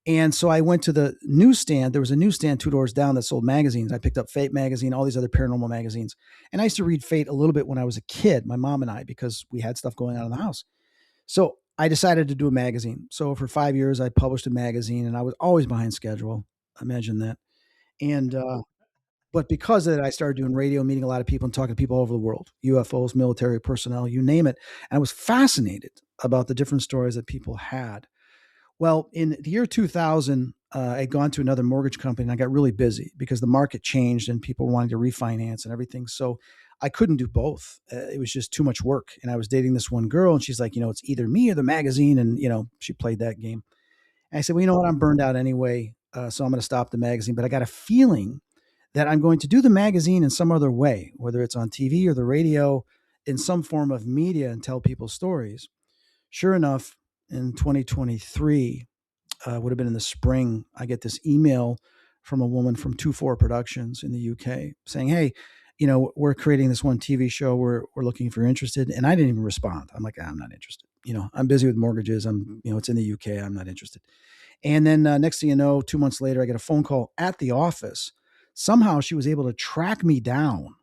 And so I went to the newsstand. There was a newsstand 2 doors down that sold magazines. I picked up Fate magazine, all these other paranormal magazines. And I used to read Fate a little bit when I was a kid, my mom and I, because we had stuff going on in the house. So I decided to do a magazine. So for 5 years, I published a magazine and I was always behind schedule. Imagine that. And but because of that, I started doing radio, meeting a lot of people and talking to people all over the world, UFOs, military personnel, you name it. And I was fascinated about the different stories that people had. Well, in the year 2000, I'd gone to another mortgage company and I got really busy because the market changed and people wanted to refinance and everything. So I couldn't do both. It was just too much work. And I was dating this one girl and she's like, it's either me or the magazine. And, she played that game. And I said, well, you know what? I'm burned out anyway. So I'm going to stop the magazine. But I got a feeling that I'm going to do the magazine in some other way, whether it's on TV or the radio, in some form of media, and tell people stories. Sure enough, in 2023, would have been in the spring, I get this email from a woman from 24 Productions in the UK saying, hey, we're creating this one TV show. We're looking if you're interested. And I didn't even respond. I'm like, I'm not interested. I'm busy with mortgages. It's in the UK. I'm not interested. And then next thing you know, 2 months later, I get a phone call at the office. Somehow she was able to track me down.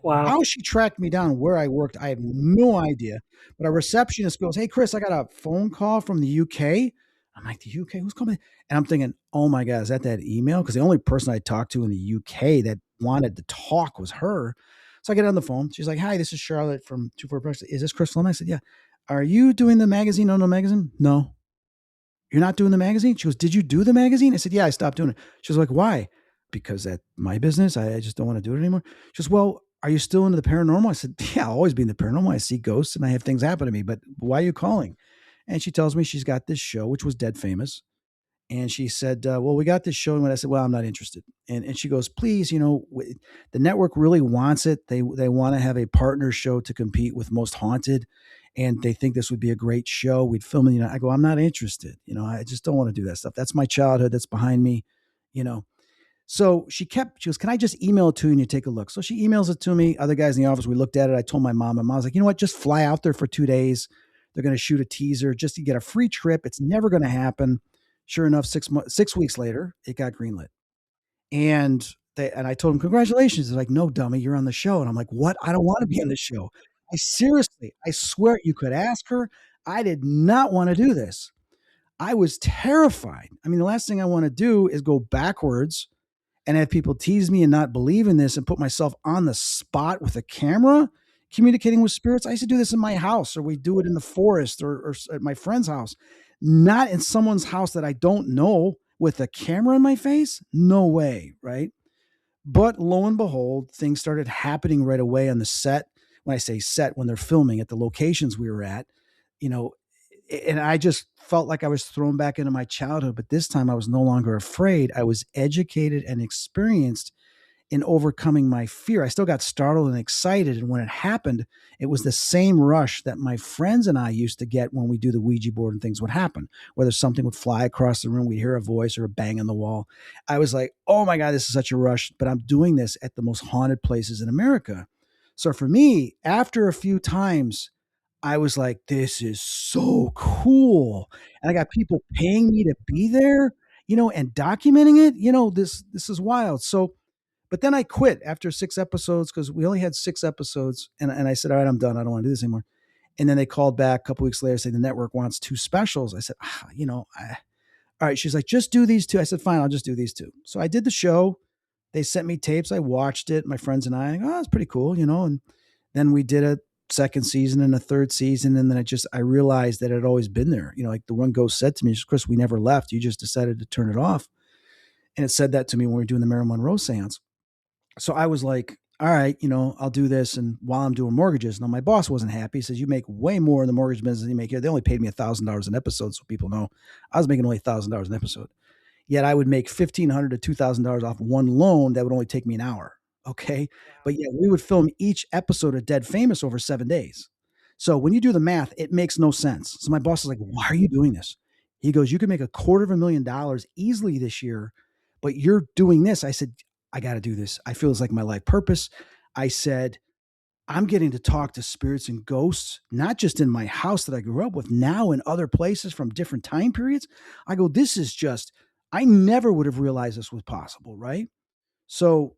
Wow. How she tracked me down where I worked, I have no idea. But a receptionist goes, hey, Chris, I got a phone call from the UK. I'm like, the UK? Who's calling? And I'm thinking, oh my God, is that email? Because the only person I talked to in the UK that wanted to talk was her. So I get on the phone. She's like, hi, this is Charlotte from 24 Productions. Is this Chris Fleming? I said, yeah. Are you doing the magazine? No magazine? No. You're not doing the magazine? She goes, did you do the magazine? I said, yeah, I stopped doing it. She was like, why? Because that's my business. I just don't want to do it anymore. She goes, well, are you still into the paranormal? I said, yeah, I'll always be in the paranormal. I see ghosts and I have things happen to me, but why are you calling? And she tells me she's got this show, which was dead famous. And she said, well, we got this show. And I said, well, I'm not interested. And she goes, please, the network really wants it. They want to have a partner show to compete with Most Haunted. And they think this would be a great show. We'd film it. I go, I'm not interested. I just don't want to do that stuff. That's my childhood. That's behind me, you know. So she goes, can I just email it to you and you take a look? So she emails it to me. Other guys in the office, we looked at it. I told my mom, and mom was like, you know what? Just fly out there for 2 days. They're going to shoot a teaser just to get a free trip. It's never going to happen. Sure enough, 6 weeks later, it got greenlit. And I told him, congratulations. They're like, no, dummy, you're on the show. And I'm like, what? I don't want to be on the show. I swear you could ask her. I did not want to do this. I was terrified. I mean, the last thing I want to do is go backwards and have people tease me and not believe in this and put myself on the spot with a camera communicating with spirits. I used to do this in my house, or we do it in the forest, or at my friend's house, not in someone's house that I don't know with a camera in my face. No way. Right. But lo and behold, things started happening right away on the set. When I say set, when they're filming at the locations we were at, you know, and I just felt like I was thrown back into my childhood. But this time I was no longer afraid. I was educated and experienced in overcoming my fear. I still got startled and excited. And when it happened, it was the same rush that my friends and I used to get when we do the Ouija board and things would happen, whether something would fly across the room, we'd hear a voice or a bang on the wall. I was like, oh my God, this is such a rush. But I'm doing this at the most haunted places in America. So for me, after a few times, I was like, this is so cool. And I got people paying me to be there, and documenting it. This is wild. So but then I quit after 6 episodes because we only had 6 episodes. And I said, all right, I'm done. I don't want to do this anymore. And then they called back a couple weeks later saying the network wants 2 specials. I said, all right. She's like, just do these two. I said, fine, I'll just do these two. So I did the show. They sent me tapes. I watched it. My friends and I, oh, it's pretty cool, And then we did a second season and a third season. And then I realized that it had always been there. Like the one ghost said to me, Chris, we never left. You just decided to turn it off. And it said that to me when we were doing the Marilyn Monroe seance. So I was like, all right, I'll do this. And while I'm doing mortgages, now my boss wasn't happy. He says, you make way more in the mortgage business than you make here. They only paid me $1,000 an episode. So people know I was making only $1,000 an episode. Yet I would make $1,500 to $2,000 off one loan that would only take me an hour. Okay. But yet we would film each episode of Dead Famous over 7 days. So when you do the math, it makes no sense. So my boss is like, why are you doing this? He goes, you could make $250,000 easily this year, but you're doing this. I said, I got to do this. I feel it's like my life purpose. I said, I'm getting to talk to spirits and ghosts, not just in my house that I grew up with, now in other places from different time periods. I go, this is just, I never would have realized this was possible, right? So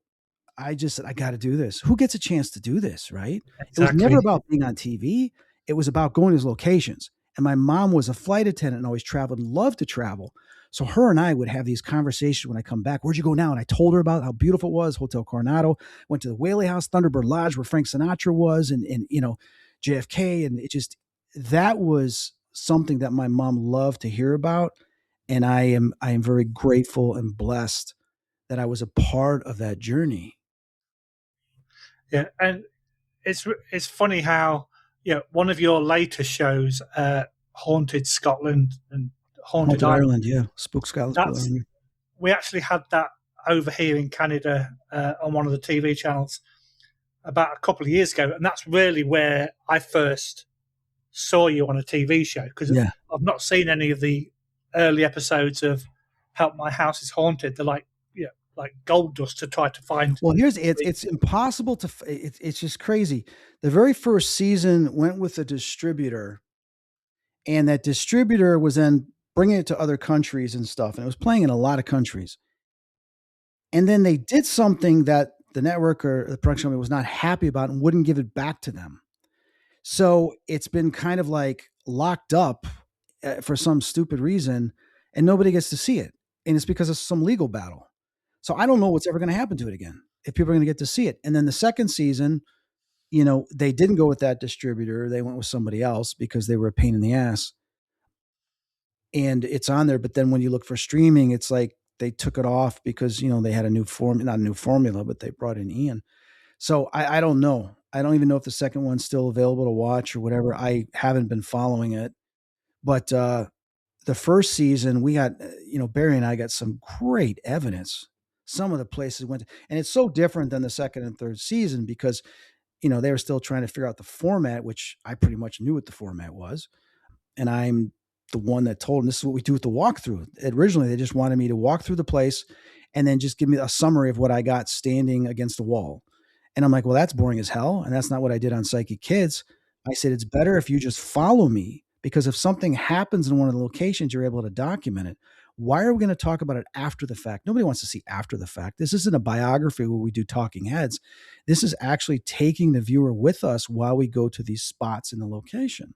I just said, I got to do this. Who gets a chance to do this, right? It was never Exactly. about being on TV. It was about going to these locations. And my mom was a flight attendant and always traveled and loved to travel. So her and I would have these conversations when I come back. Where'd you go now? And I told her about how beautiful it was. Hotel Coronado, went to the Whaley House, Thunderbird Lodge, where Frank Sinatra was, and JFK. And that was something that my mom loved to hear about. And I am very grateful and blessed that I was a part of that journey. Yeah, and it's funny how one of your later shows, Haunted Scotland and Haunted Haunted Ireland. Ireland, yeah. Spook Scotland. That's we actually had that over here in Canada on one of the TV channels about a couple of years ago, and that's really where I first saw you on a TV show because Yeah. I've not seen any of the early episodes of Help My House is Haunted. They're like gold dust to try to find. Well, it's impossible to. It's just crazy. The very first season went with a distributor, and that distributor was then bringing it to other countries and stuff, and it was playing in a lot of countries. And then they did something that the network or the production company was not happy about and wouldn't give it back to them. So it's been kind of like locked up for some stupid reason, and nobody gets to see it. And it's because of some legal battle. So I don't know what's ever going to happen to it again, if people are going to get to see it. And then the second season, they didn't go with that distributor. They went with somebody else because they were a pain in the ass. and it's on there. But then when you look for streaming, it's like they took it off because they had a new form, not a new formula, but they brought in Ian. So I don't know. I don't even know if the second one's still available to watch or whatever. I haven't been following it, but the first season we got, Barry and I got some great evidence. Some of the places went, and it's so different than the second and third season because they were still trying to figure out the format, which I pretty much knew what the format was. And I'm the one that told them this is what we do with the walkthrough. Originally, they just wanted me to walk through the place and then just give me a summary of what I got standing against the wall. And I'm like, well, that's boring as hell. And that's not what I did on Psychic Kids. I said, it's better if you just follow me because if something happens in one of the locations, you're able to document it. Why are we going to talk about it after the fact? Nobody wants to see after the fact. This isn't a biography where we do talking heads. This is actually taking the viewer with us while we go to these spots in the location.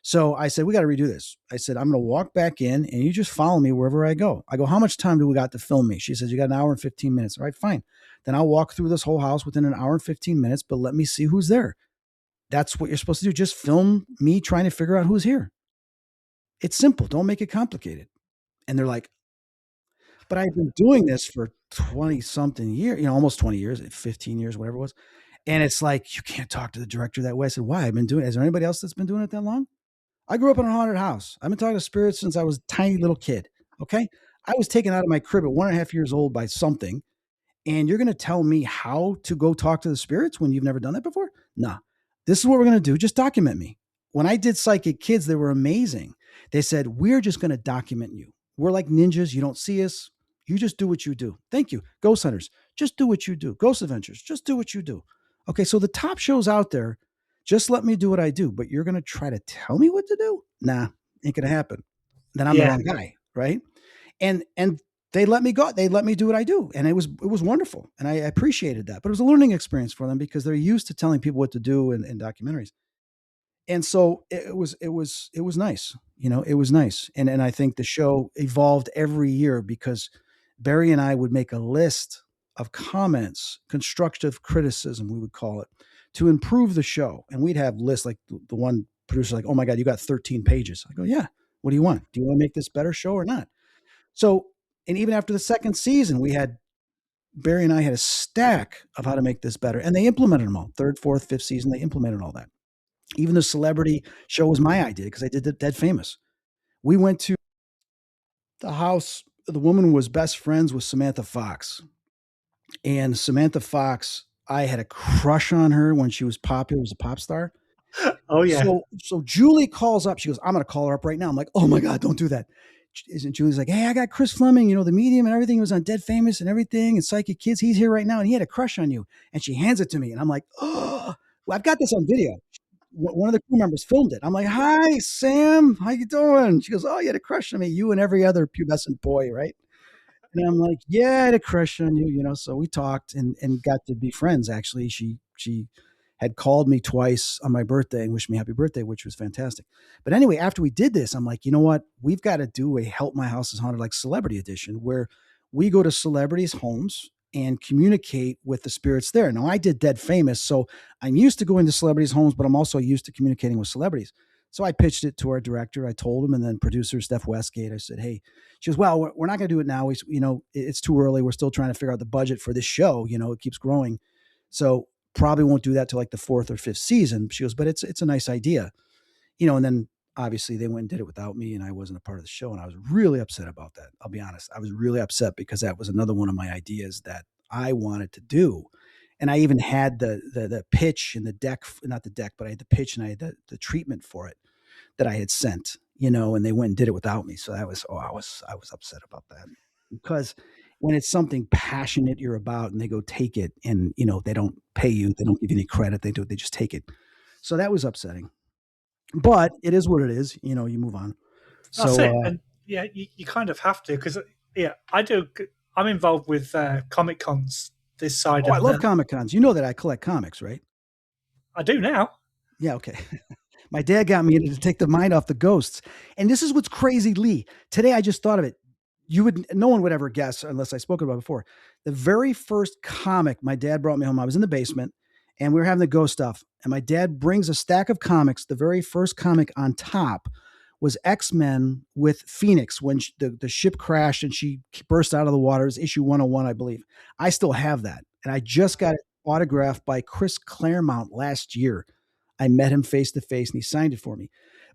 So I said, we got to redo this. I said, I'm going to walk back in and you just follow me wherever I go. I go, how much time do we got to film me? She says, you got an hour and 15 minutes. All right, fine. Then I'll walk through this whole house within an hour and 15 minutes, but let me see who's there. That's what you're supposed to do. Just film me trying to figure out who's here. It's simple. Don't make it complicated. And they're like, but I've been doing this for 20 something years, almost 20 years, 15 years, whatever it was. And it's like, you can't talk to the director that way. I said, why? I've been doing it. Is there anybody else that's been doing it that long? I grew up in a haunted house. I've been talking to spirits since I was a tiny little kid. Okay. I was taken out of my crib at 1.5 years old by something. And you're going to tell me how to go talk to the spirits when you've never done that before? Nah. This is what we're going to do. Just document me. When I did Psychic Kids, they were amazing. They said, we're just going to document you. We're like ninjas. You don't see us. You just do what you do. Thank you. Ghost Hunters, just do what you do. Ghost Adventures, just do what you do. Okay, so the top shows out there, just let me do what I do, but you're going to try to tell me what to do? Nah, ain't going to happen. Then I'm the Yeah, wrong guy, right? And they let me go. They let me do what I do, and it was wonderful, and I appreciated that. But it was a learning experience for them because they're used to telling people what to do in documentaries, and so it was nice. It was nice, and I think the show evolved every year because Barry and I would make a list of comments, constructive criticism, we would call it, to improve the show, and we'd have lists like the one producer like, oh my god, you got 13 pages. I go, yeah. What do you want? Do you want to make this better show or not? So, and even after the second season, we had Barry and I had a stack of how to make this better, and they implemented them all. Third, fourth, fifth season, they implemented all that. Even the celebrity show was my idea because I did the Dead Famous. We went to the house. The woman was best friends with Samantha Fox, and Samantha Fox, I had a crush on her when she was popular, was a pop star. oh yeah. So Julie calls up. She goes, I'm going to call her up right now. I'm like, oh my God, don't do that. Isn't Julie's like, hey, I got Chris Fleming, the medium and everything. He was on Dead Famous and everything and Psychic Kids. He's here right now and he had a crush on you. And she hands it to me. And I'm like, oh, well, I've got this on video. One of the crew members filmed it. I'm like, hi, Sam. How you doing? She goes, oh, you had a crush on me. You and every other pubescent boy, right? And I'm like, yeah, I had a crush on you. So we talked and got to be friends. Actually, she had called me twice on my birthday and wished me happy birthday, which was fantastic. But anyway, after we did this, I'm like, you know what? We've got to do a Help My House is Haunted like celebrity edition where we go to celebrities' homes and communicate with the spirits there. Now, I did Dead Famous, so I'm used to going to celebrities' homes, but I'm also used to communicating with celebrities. So I pitched it to our director. I told him, and then producer Steph Westgate. I said, "Hey," she goes, "Well, we're not going to do it now. It's too early. We're still trying to figure out the budget for this show. It keeps growing, so probably won't do that till like the fourth or fifth season." She goes, "But it's a nice idea, And then obviously they went and did it without me, and I wasn't a part of the show, and I was really upset about that. I'll be honest. I was really upset because that was another one of my ideas that I wanted to do. And I even had the pitch and the deck, not the deck, but I had the pitch and I had the treatment for it that I had sent, and they went and did it without me. So that was, I was upset about that because when it's something passionate you're about and they go take it and, they don't pay you, they don't give you any credit. They just take it. So that was upsetting, but it is what it is. You move on. That's So, it. And yeah, you kind of have to because yeah, I do. I'm involved with Comic Cons this side oh, I of love the. Comic Cons. You know that I collect comics, right? I do now. Yeah. Okay. My dad got me to take the mind off the ghosts. And this is what's crazy, Lee. Today I just thought of it. No one would ever guess unless I spoke about it before. The very first comic my dad brought me home, I was in the basement and we were having the ghost stuff. And my dad brings a stack of comics. The very first comic on top was X-Men with Phoenix when the ship crashed and she burst out of the water. It was issue 101, I believe. I still have that. And I just got it autographed by Chris Claremont last year. I met him face to face and he signed it for me.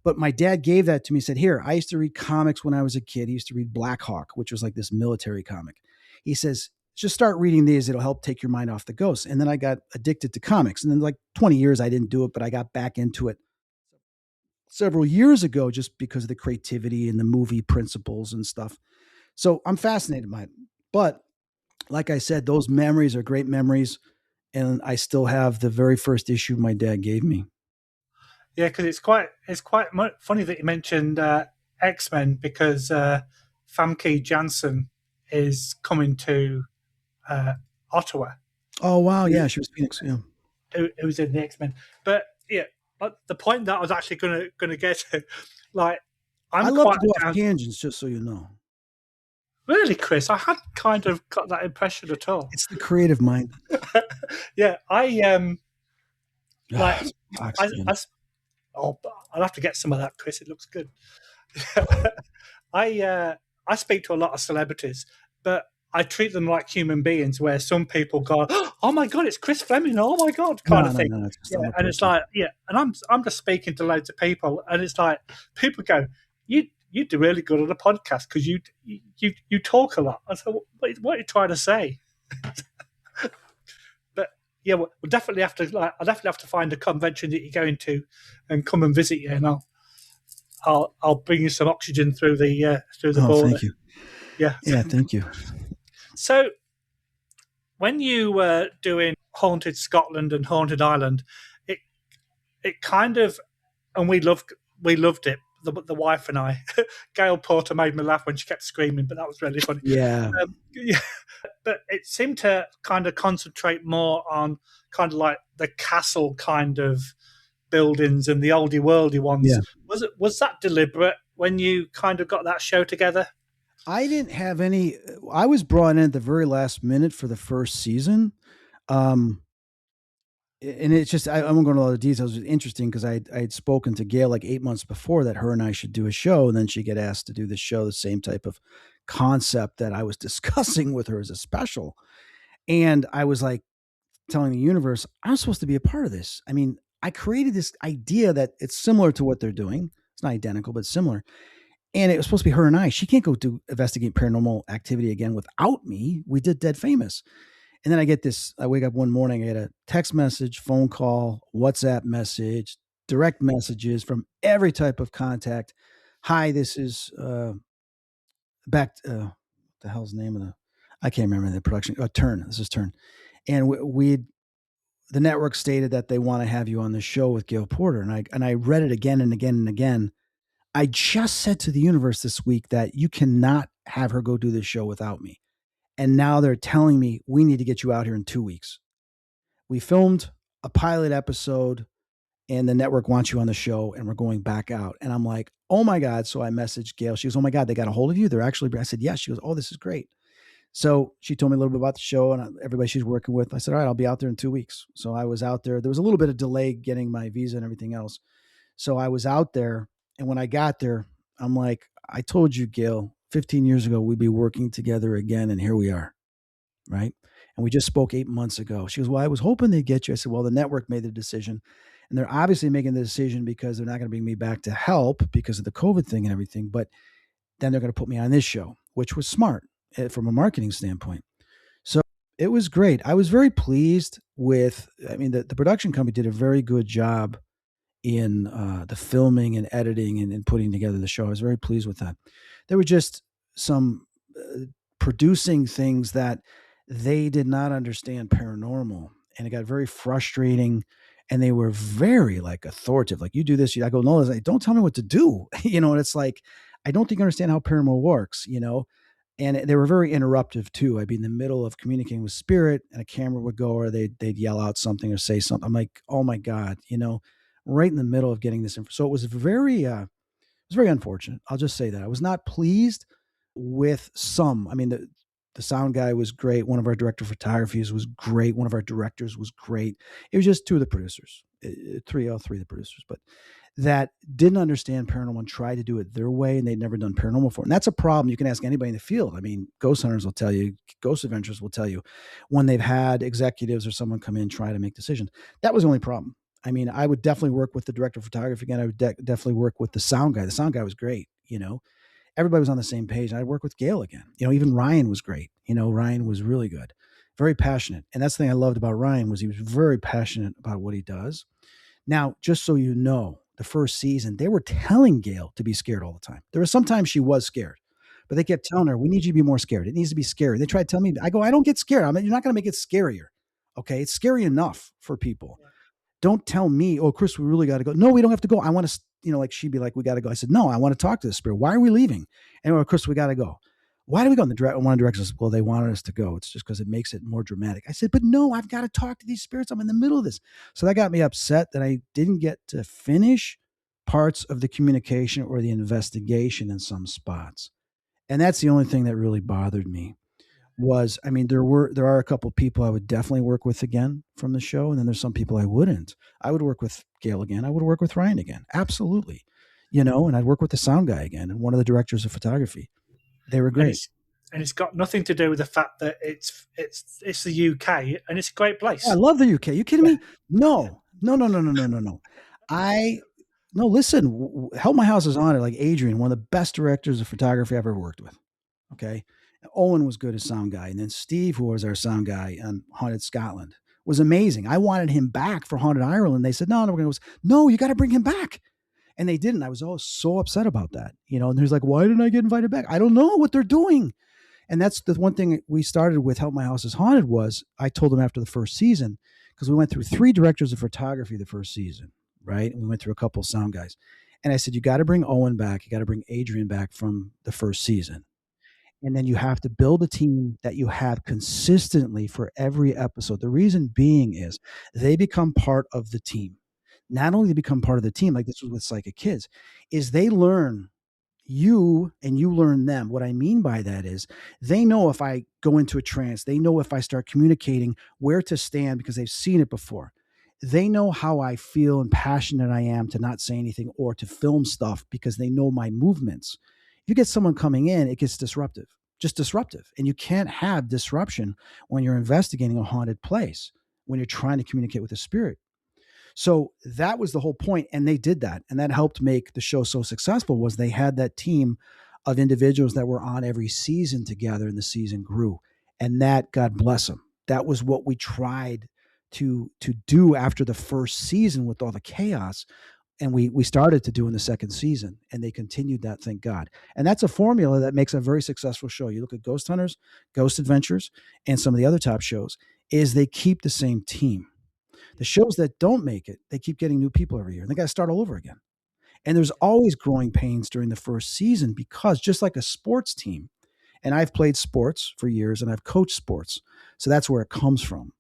But my dad gave that to me. He said, here, I used to read comics when I was a kid. He used to read Black Hawk, which was like this military comic. He says, just start reading these. It'll help take your mind off the ghosts. And then I got addicted to comics. And then like 20 years, I didn't do it, but I got back into it several years ago just because of the creativity and the movie principles and stuff. So I'm fascinated by it. But like I said, those memories are great memories. And I still have the very first issue my dad gave me. Yeah, because it's quite funny that you mentioned X-Men, because Famke Janssen is coming to Ottawa. Oh, wow. Yeah, she was Phoenix. Yeah. Who was in the X-Men. But yeah, but the point that I was actually gonna get to, like, I I'm love quite to go off tangents, just so you know. really, Chris. I hadn't kind of got that impression at all. It's the creative mind. Yeah, like Fox, I oh, I'll have to get some of that, Chris. It looks good. I speak to a lot of celebrities, but I treat them like human beings. Where some people go, "Oh my god, it's Chris Fleming! Oh my god," kind of thing. No, it's Yeah, and it's like, yeah, and I'm just speaking to loads of people, and it's like people go, "You do really good on a podcast because you talk a lot." I said, "What are you trying to say?" But yeah, we'll definitely have to I'll definitely have to find a convention that you're going to, and come and visit you, and I'll bring you some oxygen through the border. Thank you. Yeah, yeah, thank you. So when you were doing Haunted Scotland and Haunted Ireland, it kind of, and we loved it. The wife and I, Gail Porter made me laugh when she kept screaming, but that was really funny. Yeah. Yeah. But it seemed to kind of concentrate more on kind of like the castle kind of buildings and the oldie worldy ones. Yeah. Was that deliberate when you kind of got that show together? I didn't have any. I was brought in at the very last minute for the first season. And it's just, I won't go into all the details. It was interesting because I had spoken to Gail like 8 months before that her and I should do a show. And then she get asked to do the show, the same type of concept that I was discussing with her as a special. And I was like telling the universe, I'm supposed to be a part of this. I mean, I created this idea that it's similar to what they're doing. It's not identical, but similar. And it was supposed to be her and I. She can't go do investigate paranormal activity again without me. We did Dead Famous. And then I get this, I wake up one morning, I get a text message, phone call, WhatsApp message, direct messages from every type of contact. Hi, this is what the hell's the name of I can't remember the production. Turn. This is Turn. And the network stated that they want to have you on the show with Gail Porter. And I read it again and again and again. I just said to the universe this week that you cannot have her go do this show without me. And now they're telling me we need to get you out here in 2 weeks. We filmed a pilot episode and the network wants you on the show and we're going back out. And I'm like, oh my God. So I messaged Gail. She goes, oh my God, they got a hold of you. I said, yes. She goes, oh, this is great. So she told me a little bit about the show and everybody she's working with. I said, all right, I'll be out there in 2 weeks. So I was out there. There was a little bit of delay getting my visa and everything else. So I was out there. And when I got there, I'm like, I told you, Gail, 15 years ago, we'd be working together again. And here we are. Right. And we just spoke 8 months ago. She goes, well, I was hoping they'd get you. I said, well, the network made the decision. And they're obviously making the decision because they're not going to bring me back to help because of the COVID thing and everything. But then they're going to put me on this show, which was smart from a marketing standpoint. So it was great. I was very pleased with, the production company did a very good job in the filming and editing and putting together the show. I was very pleased with that. There were just some producing things that they did not understand paranormal, and it got very frustrating. And they were very like authoritative. Like, you do this. I go, no, don't tell me what to do. And it's like, I don't think I understand how paranormal works, and they were very interruptive too. I'd be in the middle of communicating with spirit and a camera would go, or they'd yell out something or say something. I'm like, oh my God, right in the middle of getting this. So it was very unfortunate. I'll just say that I was not pleased with some. The sound guy was great. One of our director of photography was great. One of our directors was great. It was just two of the producers, all three of the producers. But that didn't understand paranormal and tried to do it their way, and they'd never done paranormal before. And that's a problem. You can ask anybody in the field. I mean, ghost hunters will tell you, ghost adventurers will tell you when they've had executives or someone come in try to make decisions. That was the only problem. I mean, I would definitely work with the director of photography again. I would definitely work with the sound guy. The sound guy was great. Everybody was on the same page. I'd work with Gail again. Even Ryan was great. Ryan was really good, very passionate. And that's the thing I loved about Ryan was he was very passionate about what he does. Now, just so you know, the first season, they were telling Gail to be scared all the time. There was sometimes she was scared, but they kept telling her, we need you to be more scared. It needs to be scary. They tried to tell me, I go, I don't get scared. You're not going to make it scarier. Okay. It's scary enough for people. Don't tell me, oh, Chris, we really got to go. No, we don't have to go. I want to, like she'd be like, we got to go. I said, no, I want to talk to the spirit. Why are we leaving? And Chris, we got to go. Why do we go? And one of the directors says, well, they wanted us to go. It's just because it makes it more dramatic. I said, but no, I've got to talk to these spirits. I'm in the middle of this. So that got me upset that I didn't get to finish parts of the communication or the investigation in some spots. And that's the only thing that really bothered me was, I mean, there are a couple of people I would definitely work with again from the show. And then there's some people I wouldn't. I would work with Gail again. I would work with Ryan again. Absolutely. And I'd work with the sound guy again and one of the directors of photography. They were great. And it's got nothing to do with the fact that it's the UK and it's a great place. Yeah, I love the UK. You kidding me? No. No, listen, Help My House is Haunted, like Adrian, one of the best directors of photography I've ever worked with. Okay. Owen was good as sound guy. And then Steve, who was our sound guy on Haunted Scotland, was amazing. I wanted him back for Haunted Ireland. They said, no, you got to bring him back. And they didn't. I was always so upset about that, and he's like, why didn't I get invited back? I don't know what they're doing. And that's the one thing we started with Help My House is Haunted was I told them after the first season, because we went through 3 directors of photography the first season, right? And we went through a couple of sound guys. And I said, you got to bring Owen back. You got to bring Adrian back from the first season. And then you have to build a team that you have consistently for every episode. The reason being is they become part of the team. Not only they become part of the team, like this was with Psychic Kids, is they learn you and you learn them. What I mean by that is they know if I go into a trance, they know if I start communicating where to stand because they've seen it before. They know how I feel and passionate I am to not say anything or to film stuff because they know my movements. If you get someone coming in, it gets disruptive, just disruptive. And you can't have disruption when you're investigating a haunted place, when you're trying to communicate with a spirit. So that was the whole point, and they did that, and that helped make the show so successful. Was they had that team of individuals that were on every season together, and the season grew. And that, God bless them, that was what we tried to do after the first season with all the chaos, and we started to do in the second season, and they continued that, thank God. And that's a formula that makes a very successful show. You look at Ghost Hunters, Ghost Adventures, and some of the other top shows, is they keep the same team. The shows that don't make it, they keep getting new people every year. And they got to start all over again. And there's always growing pains during the first season because just like a sports team, and I've played sports for years and I've coached sports. So that's where it comes from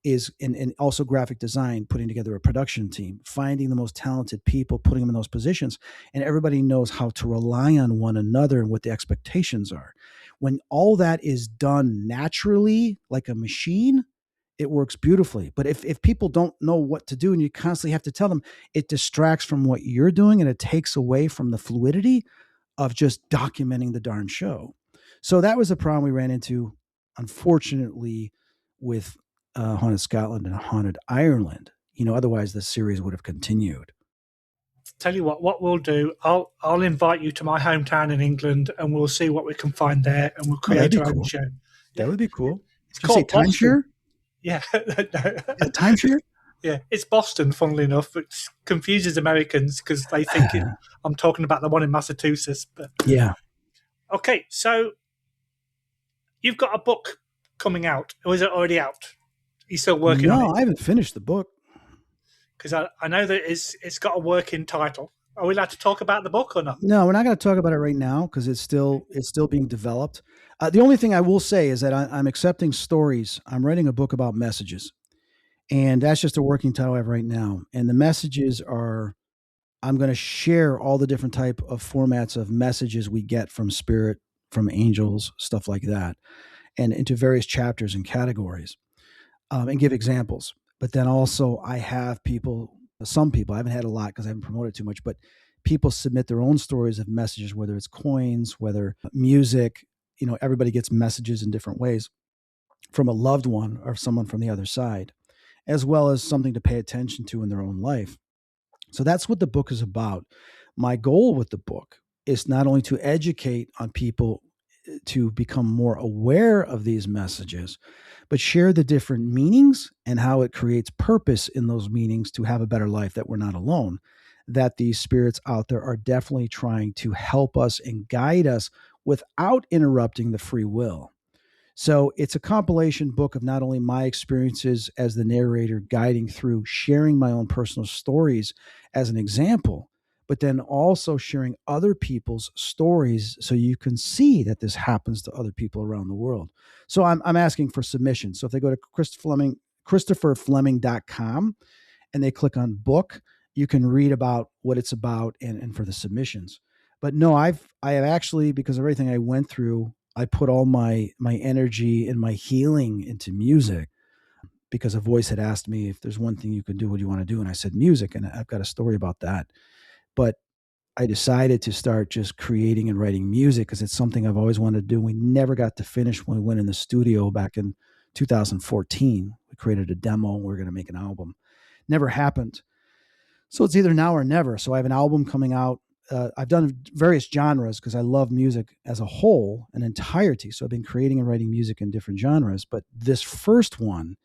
is, and also graphic design, putting together a production team, finding the most talented people, putting them in those positions. And everybody knows how to rely on one another and what the expectations are. When all that is done naturally, like a machine, it works beautifully. But if people don't know what to do and you constantly have to tell them, it distracts from what you're doing and it takes away from the fluidity of just documenting the darn show. So that was a problem we ran into, unfortunately, with Haunted Scotland and Haunted Ireland. Otherwise the series would have continued. Tell you what we'll do. I'll invite you to my hometown in England, and we'll see what we can find there, and we'll create our own show. That would be cool. It's called timeshare. Yeah, a timeshare. Yeah, it's Boston. Funnily enough, it confuses Americans because they think I'm talking about the one in Massachusetts. But yeah. Okay, so you've got a book coming out, or is it already out? Are you still working on it? No, I haven't finished the book. Because I know that it's got a working title. Are we allowed to talk about the book or not? No, we're not going to talk about it right now because it's still being developed. The only thing I will say is that I'm accepting stories. I'm writing a book about messages, and that's just a working title I have right now. And the messages are, I'm going to share all the different type of formats of messages we get from spirit, from angels, stuff like that, and into various chapters and categories, and give examples. But then also I have people Some people, I haven't had a lot because I haven't promoted too much, but people submit their own stories of messages, whether it's coins, whether music, everybody gets messages in different ways from a loved one or someone from the other side, as well as something to pay attention to in their own life. So that's what the book is about. My goal with the book is not only to educate on people to become more aware of these messages, but share the different meanings and how it creates purpose in those meanings to have a better life, that we're not alone, that these spirits out there are definitely trying to help us and guide us without interrupting the free will. So it's a compilation book of not only my experiences as the narrator guiding through, sharing my own personal stories as an example, but then also sharing other people's stories so you can see that this happens to other people around the world. So I'm asking for submissions. So if they go to ChristopherFleming.com and they click on book, you can read about what it's about and for the submissions. But no, I have actually, because of everything I went through, I put all my energy and my healing into music, because a voice had asked me, if there's one thing you could do, what do you want to do? And I said music, and I've got a story about that. But I decided to start just creating and writing music because it's something I've always wanted to do. We never got to finish when we went in the studio back in 2014. We created a demo and we were going to make an album. Never happened. So it's either now or never. So I have an album coming out. I've done various genres because I love music as a whole, an entirety. So I've been creating and writing music in different genres. But this first one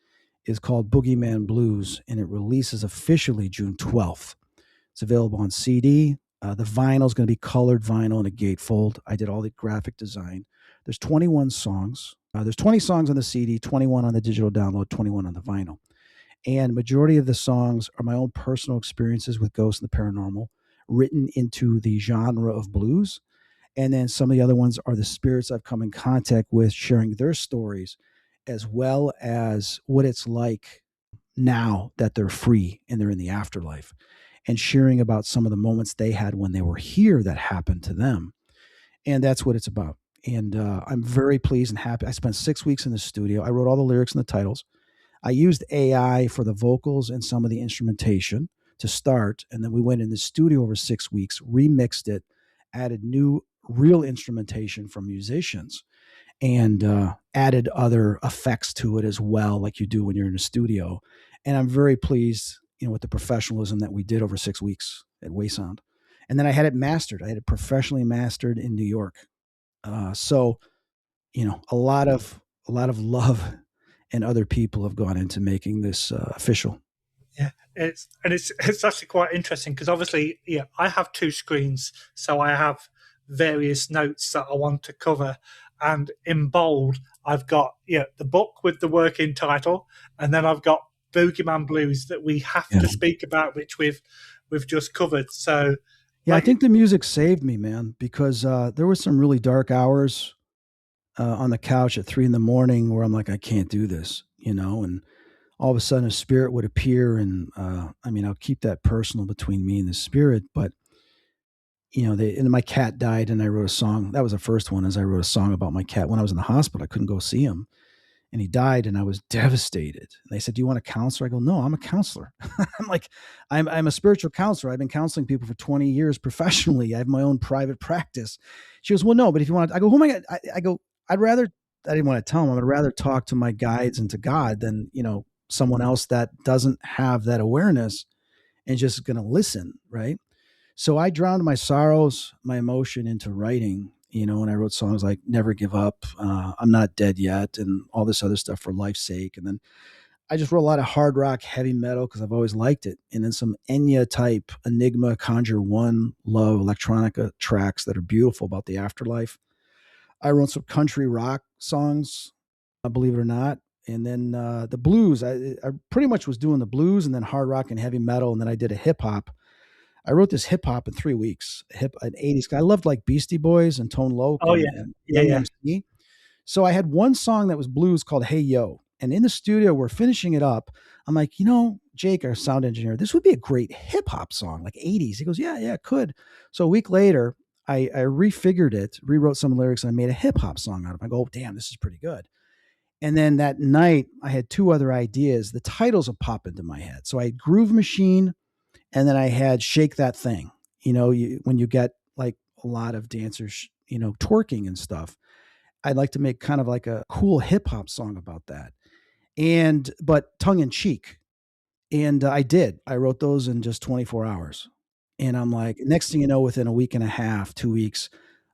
is called Boogeyman Blues, and it releases officially June 12th. It's available on CD. The vinyl is going to be colored vinyl and a gatefold. I did all the graphic design. There's 21 songs. There's 20 songs on the CD, 21 on the digital download, 21 on the vinyl. And majority of the songs are my own personal experiences with ghosts and the paranormal, written into the genre of blues. And then some of the other ones are the spirits I've come in contact with, sharing their stories, as well as what it's like now that they're free and they're in the afterlife, and sharing about some of the moments they had when they were here that happened to them. And that's what it's about. And I'm very pleased and happy. I spent 6 weeks in the studio. I wrote all the lyrics and the titles. I used AI for the vocals and some of the instrumentation to start. And then we went in the studio over 6 weeks, remixed it, added new real instrumentation from musicians, and added other effects to it as well, like you do when you're in a studio. And I'm very pleased, with the professionalism that we did over 6 weeks at Waysound. And then I had it mastered. I had it professionally mastered in New York. So, a lot of love and other people have gone into making this official. Yeah, it's actually quite interesting because obviously, yeah, I have two screens, so I have various notes that I want to cover, and in bold, I've got the book with the working title, and then I've got Boogeyman Blues that we have to speak about, which we've just covered. So, yeah, I think the music saved me, man, because there were some really dark hours on the couch at 3 a.m. where I'm like, I can't do this, and all of a sudden a spirit would appear. And I'll keep that personal between me and the spirit, but and my cat died and I wrote a song. That was the first one, as I wrote a song about my cat. When I was in the hospital, I couldn't go see him and he died and I was devastated. And they said, do you want a counselor? I go, no, I'm a counselor. I'm like, I'm a spiritual counselor. I've been counseling people for 20 years professionally. I have my own private practice. She goes, well, no, but if you want to, I go, who am I going to, I go, I didn't want to tell him. I'd rather talk to my guides and to God than, someone else that doesn't have that awareness and just going to listen. Right. So I drowned my sorrows, my emotion into writing, and I wrote songs like Never Give Up, I'm Not Dead Yet, and all this other stuff for life's sake. And then I just wrote a lot of hard rock, heavy metal because I've always liked it. And then some Enya type, Enigma, Conjure One, Love, electronica tracks that are beautiful about the afterlife. I wrote some country rock songs, believe it or not. And then the blues, I pretty much was doing the blues and then hard rock and heavy metal. And then I did a hip hop. I wrote this hip hop in 3 weeks, an 80s. I loved like Beastie Boys and Tone Loc and Young MC. So I had one song that was blues called Hey Yo. And in the studio, we're finishing it up. I'm like, Jake, our sound engineer, this would be a great hip hop song, like 80s. He goes, yeah, it could. So a week later, I refigured it, rewrote some lyrics, and I made a hip hop song out of it. I go, oh, damn, this is pretty good. And then that night, I had two other ideas. The titles will pop into my head. So I had Groove Machine and then I had Shake That Thing. When you get like a lot of dancers, twerking and stuff, I'd like to make kind of like a cool hip hop song about that, and but tongue in cheek. And I did. I wrote those in just 24 hours. And I'm like, next thing you know, within a week and a half, 2 weeks,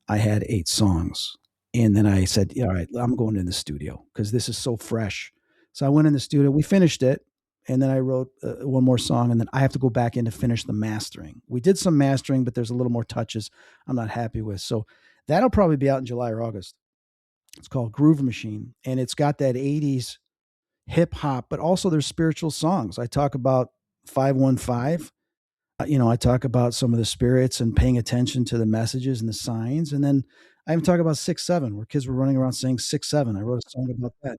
I had 8 songs. And then I said, yeah, all right, I'm going in the studio because this is so fresh. So I went in the studio, we finished it. And then I wrote one more song. And then I have to go back in to finish the mastering. We did some mastering, but there's a little more touches I'm not happy with. So that'll probably be out in July or August. It's called Groove Machine. And it's got that 80s hip hop, but also there's spiritual songs. I talk about 515. I talk about some of the spirits and paying attention to the messages and the signs. And then I even talk about 6-7, where kids were running around saying 6-7. I wrote a song about that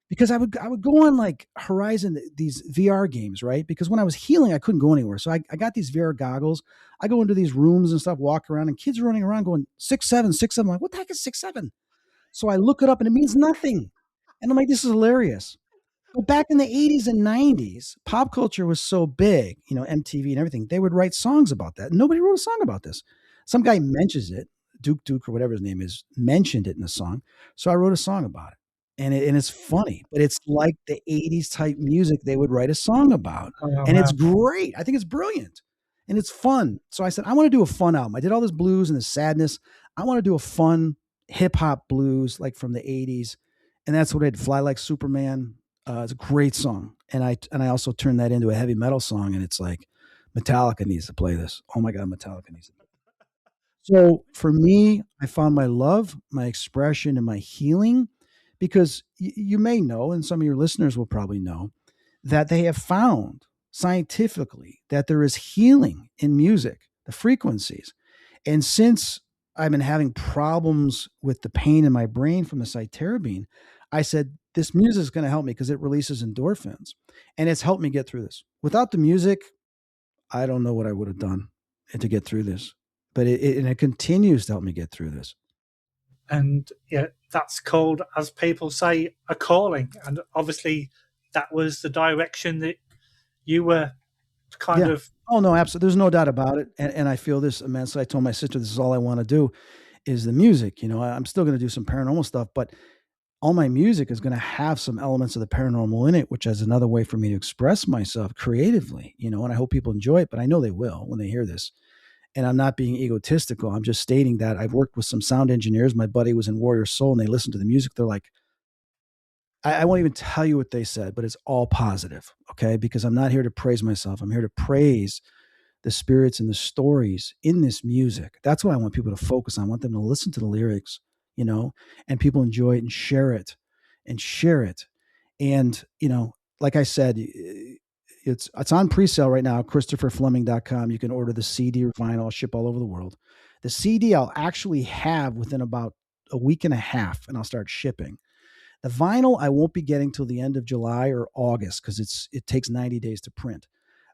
because I would go on like Horizon, these VR games, right? Because when I was healing, I couldn't go anywhere. So I got these VR goggles. I go into these rooms and stuff, walk around, and kids are running around going 6-7, 6-7. I'm like, what the heck is 6-7? So I look it up and it means nothing. And I'm like, this is hilarious. But back in the 80s and 90s, pop culture was so big, MTV and everything, they would write songs about that. Nobody wrote a song about this. Some guy mentions it, Duke or whatever his name is, mentioned it in a song. So I wrote a song about it. And it's funny, but it's like the 80s type music they would write a song about. Oh, And it's wow. great. I think it's brilliant. And it's fun. So I said, I want to do a fun album. I did all this blues and this sadness. I want to do a fun hip hop blues like from the 80s. And that's what I did. Fly Like Superman. It's a great song, and I also turned that into a heavy metal song, and it's like Metallica needs to play this. Oh my god, Metallica needs to. So for me, I found my love, my expression, and my healing, because you may know, and some of your listeners will probably know, that they have found scientifically that there is healing in music, the frequencies, and since I've been having problems with the pain in my brain from the cytarabine, I said, this music is going to help me because it releases endorphins. And it's helped me get through this. Without the music, I don't know what I would have done to get through this. But it continues to help me get through this. And yeah, that's called, as people say, a calling. And obviously, that was the direction that you were kind Yeah. of. Oh, no, absolutely. There's no doubt about it. And I feel this immensely. I told my sister, this is all I want to do is the music. I'm still going to do some paranormal stuff, but all my music is going to have some elements of the paranormal in it, which is another way for me to express myself creatively, and I hope people enjoy it, but I know they will when they hear this. And I'm not being egotistical. I'm just stating that I've worked with some sound engineers. My buddy was in Warrior Soul and they listened to the music. They're like, I won't even tell you what they said, but it's all positive. Okay. Because I'm not here to praise myself. I'm here to praise the spirits and the stories in this music. That's what I want people to focus on. I want them to listen to the lyrics, and people enjoy it and share it and share it. And, like I said, it's on pre-sale right now, ChristopherFleming.com. You can order the CD or vinyl. I'll ship all over the world. The CD I'll actually have within about a week and a half, and I'll start shipping. The vinyl I won't be getting till the end of July or August because it takes 90 days to print.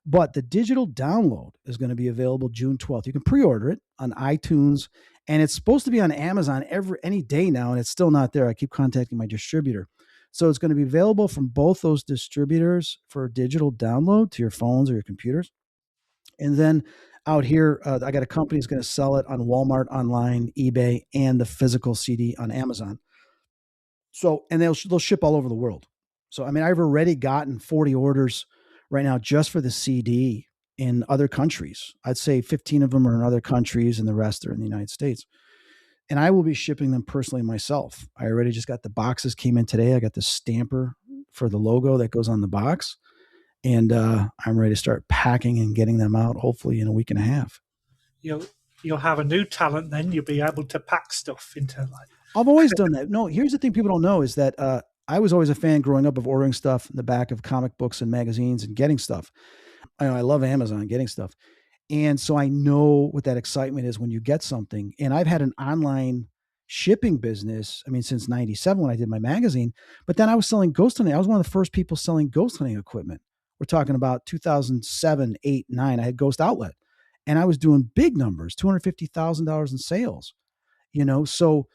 But the digital download is going to be available June 12th. You can pre-order it on iTunes, and it's supposed to be on Amazon any day now, and it's still not there. I keep contacting my distributor. So it's going to be available from both those distributors for digital download to your phones or your computers. And then out here, I got a company that's going to sell it on Walmart online, eBay, and the physical CD on Amazon. So, and they'll ship all over the world. So, I mean, I've already gotten 40 orders right now just for the CD in other countries. I'd say 15 of them are in other countries and the rest are in the United States. And I will be shipping them personally myself. I already just got the boxes came in today. I got the stamper for the logo that goes on the box. And I'm ready to start packing and getting them out, hopefully in a week and a half. You'll have a new talent then. You'll be able to pack stuff into like. I've always done that. No, here's the thing people don't know is that I was always a fan growing up of ordering stuff in the back of comic books and magazines and getting stuff. I love Amazon, getting stuff. And so I know what that excitement is when you get something. And I've had an online shipping business, I mean, since 97 when I did my magazine, but then I was selling ghost hunting. I was one of the first people selling ghost hunting equipment. We're talking about 2007, 8, 9. I had Ghost Outlet and I was doing big numbers, $250,000 in sales, so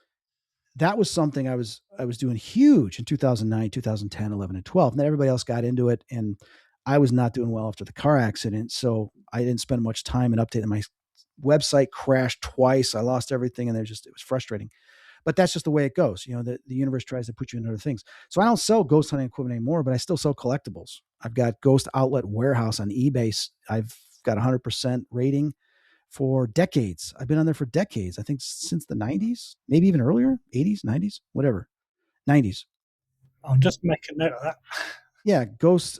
that was something I was doing huge in 2009, 2010, 11, and 12. And then everybody else got into it, and I was not doing well after the car accident. So I didn't spend much time in updating. My website crashed twice. I lost everything, and it was frustrating. But that's just the way it goes. The universe tries to put you in other things. So I don't sell ghost hunting equipment anymore, but I still sell collectibles. I've got Ghost Outlet Warehouse on eBay. I've got 100% rating for decades. I've been on there for decades. I think since the 90s, maybe even earlier, 80s, 90s, whatever. 90s. I'm just making note of that. Yeah, Ghost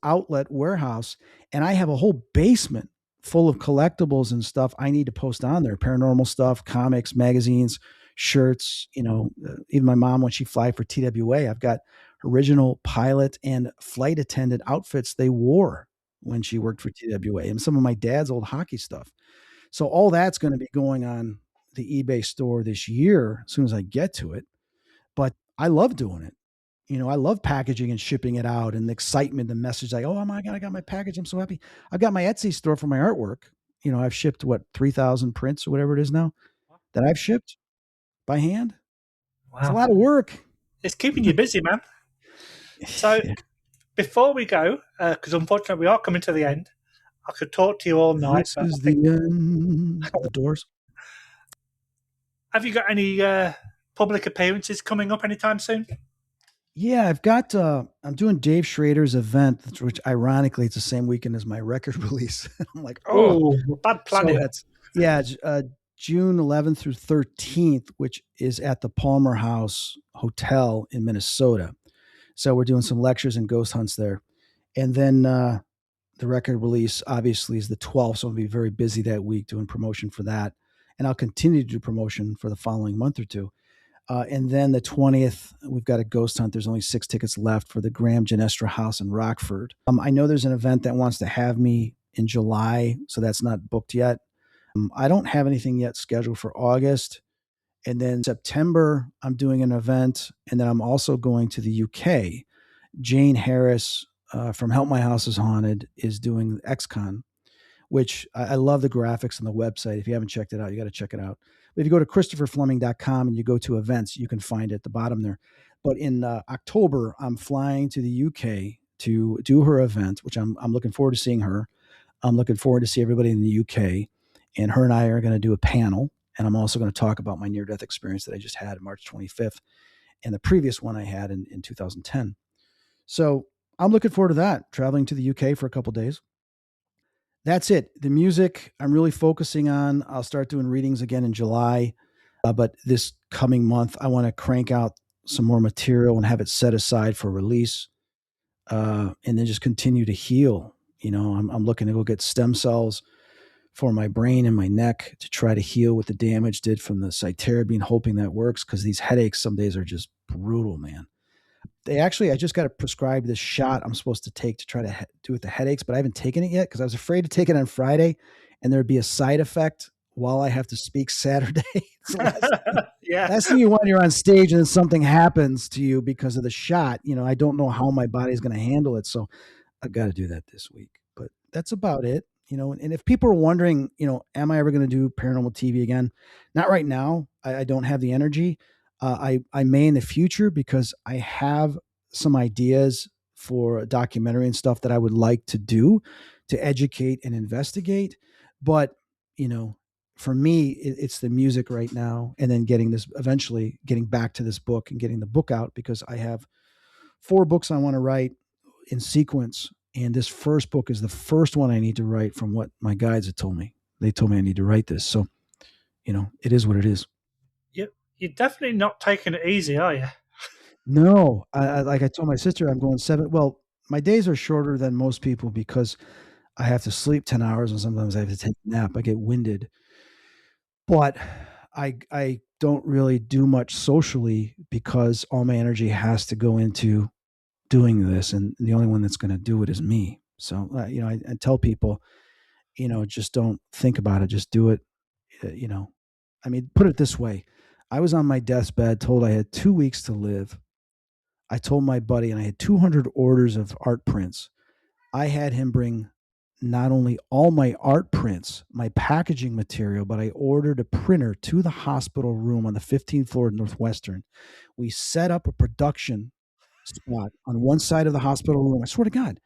Outlet Warehouse, and I have a whole basement full of collectibles and stuff I need to post on there. Paranormal stuff, comics, magazines, shirts. Even my mom when she fly for TWA, I've got original pilot and flight attendant outfits they wore when she worked for TWA, and some of my dad's old hockey stuff. So all that's going to be going on the eBay store this year as soon as I get to it. But I love doing it. I love packaging and shipping it out and the excitement, the message like, oh my God, I got my package. I'm so happy. I've got my Etsy store for my artwork. I've shipped 3,000 prints or whatever it is now that I've shipped by hand. It's a Wow. lot of work. It's keeping you busy, man. So Yeah. before we go, because unfortunately we are coming to the end, I could talk to you all night, This but I is the think, end of the doors. have you got any public appearances coming up anytime soon? Yeah, I'm doing Dave Schrader's event, which ironically it's the same weekend as my record release. I'm like, oh, Oh, bad so planning. that's, yeah, June 11th through 13th, which is at the Palmer House Hotel in Minnesota. So we're doing some lectures and ghost hunts there. And then the record release obviously is the 12th. So I'll be very busy that week doing promotion for that. And I'll continue to do promotion for the following month or two. And then the 20th, we've got a ghost hunt. There's only 6 tickets left for the Graham Genestra House in Rockford. I know there's an event that wants to have me in July, so that's not booked yet. I don't have anything yet scheduled for August. And then September, I'm doing an event. And then I'm also going to the UK. Jane Harris from Help My House is Haunted is doing XCon, which I love the graphics on the website. If you haven't checked it out, you got to check it out. But if you go to ChristopherFleming.com and you go to events, you can find it at the bottom there. But in October, I'm flying to the UK to do her event, which I'm looking forward to seeing her. I'm looking forward to see everybody in the UK. And her and I are going to do a panel. And I'm also going to talk about my near-death experience that I just had March 25th and the previous one I had in 2010. So I'm looking forward to that, traveling to the UK for a couple days. That's it. The music I'm really focusing on. I'll start doing readings again in July. But this coming month, I want to crank out some more material and have it set aside for release. And then just continue to heal. I'm looking to go get stem cells for my brain and my neck to try to heal what the damage did from the cytarabine, hoping that works because these headaches some days are just brutal, man. I just got prescribed this shot I'm supposed to take to try to do with the headaches, but I haven't taken it yet because I was afraid to take it on Friday and there'd be a side effect while I have to speak Saturday. It's Yeah. last thing you want, you're on stage and then something happens to you because of the shot. I don't know how my body's going to handle it. So I got to do that this week, but that's about it. And if people are wondering, am I ever going to do paranormal TV again? Not right now. I don't have the energy. I may in the future because I have some ideas for a documentary and stuff that I would like to do to educate and investigate. But, for me, it's the music right now. And then eventually getting back to this book and getting the book out because I have 4 books I want to write in sequence. And this first book is the first one I need to write from what my guides had told me. They told me I need to write this. So, it is what it is. You're definitely not taking it easy, are you? No, like I told my sister, I'm going 7. Well, my days are shorter than most people because I have to sleep 10 hours and sometimes I have to take a nap. I get winded. But I don't really do much socially because all my energy has to go into doing this. And the only one that's going to do it is me. So, I tell people, just don't think about it. Just do it. I mean, put it this way. I was on my deathbed, told I had 2 weeks to live. I told my buddy, and I had 200 orders of art prints. I had him bring not only all my art prints, my packaging material, but I ordered a printer to the hospital room on the 15th floor of Northwestern. We set up a production spot on one side of the hospital room. I swear to God.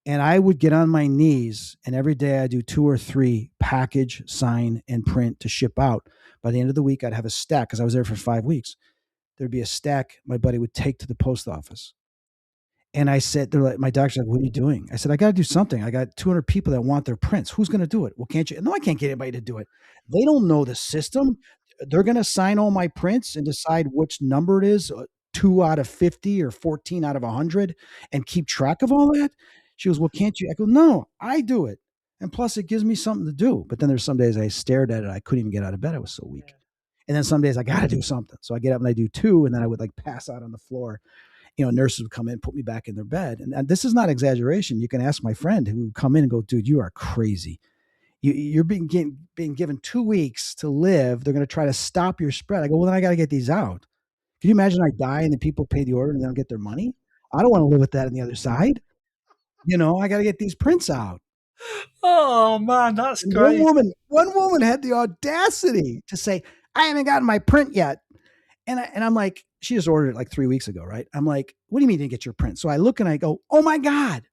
And I would get on my knees, and every day I do 2 or 3 package, sign, and print to ship out. By the end of the week, I'd have a stack because I was there for 5 weeks. There'd be a stack my buddy would take to the post office. And I said, they're like, my doctor's like, what are you doing? I said, I got to do something. I got 200 people that want their prints. Who's going to do it? Well, can't you? No, I can't get anybody to do it. They don't know the system. They're going to sign all my prints and decide which number it is, 2 out of 50 or 14 out of 100, and keep track of all that. She goes, well, can't you? I go, no, I do it. And plus, it gives me something to do. But then there's some days I stared at it. I couldn't even get out of bed. I was so weak. And then some days I got to do something. So I get up and I do 2, and then I would like pass out on the floor. Nurses would come in, put me back in their bed. And this is not exaggeration. You can ask my friend who would come in and go, dude, you are crazy. You're being given 2 weeks to live. They're going to try to stop your spread. I go, well, then I got to get these out. Can you imagine I die and then people pay the order and they don't get their money? I don't want to live with that on the other side. I got to get these prints out. Oh man, that's And great. One woman had the audacity to say, I haven't gotten my print yet. And I'm like, she just ordered it like 3 weeks ago, right? I'm like, what do you mean you didn't get your print? So I look and I go, oh my God,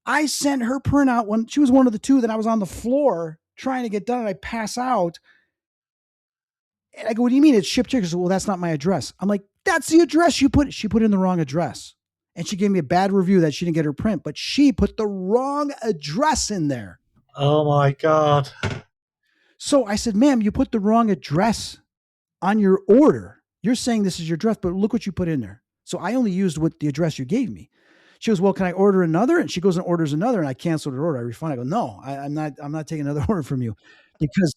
I sent her print out when she was one of the 2 that I was on the floor trying to get done, and I pass out. And I go, what do you mean it's shipped here? She goes, well, that's not my address. I'm like, that's the address she put in the wrong address. And she gave me a bad review that she didn't get her print, but she put the wrong address in there. Oh my God. So I said, ma'am, you put the wrong address on your order. You're saying this is your address, but look what you put in there. So I only used what the address you gave me. She goes, well, can I order another? And she goes and orders another, and I canceled her order. I refund. I go, no, I'm not taking another order from you, because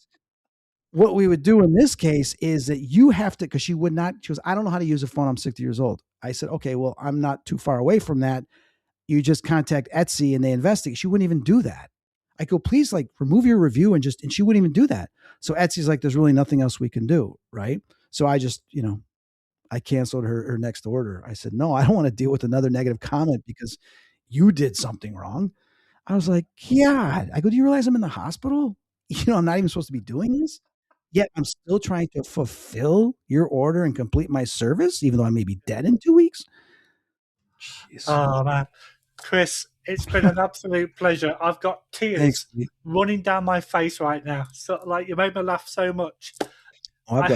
what we would do in this case is that you have to, because she goes, I don't know how to use a phone. I'm 60 years old. I said, okay, well, I'm not too far away from that. You just contact Etsy and they investigate. She wouldn't even do that. I go, please, like, remove your review, and she wouldn't even do that. So Etsy's like, there's really nothing else we can do. Right. So I just, I canceled her next order. I said, no, I don't want to deal with another negative comment because you did something wrong. I was like, yeah. I go, do you realize I'm in the hospital? I'm not even supposed to be doing this. Yet I'm still trying to fulfill your order and complete my service, even though I may be dead in 2 weeks. Jeez. Oh man, Chris, it's been an absolute pleasure. I've got tears running down my face right now. So, like, you made me laugh so much. Oh,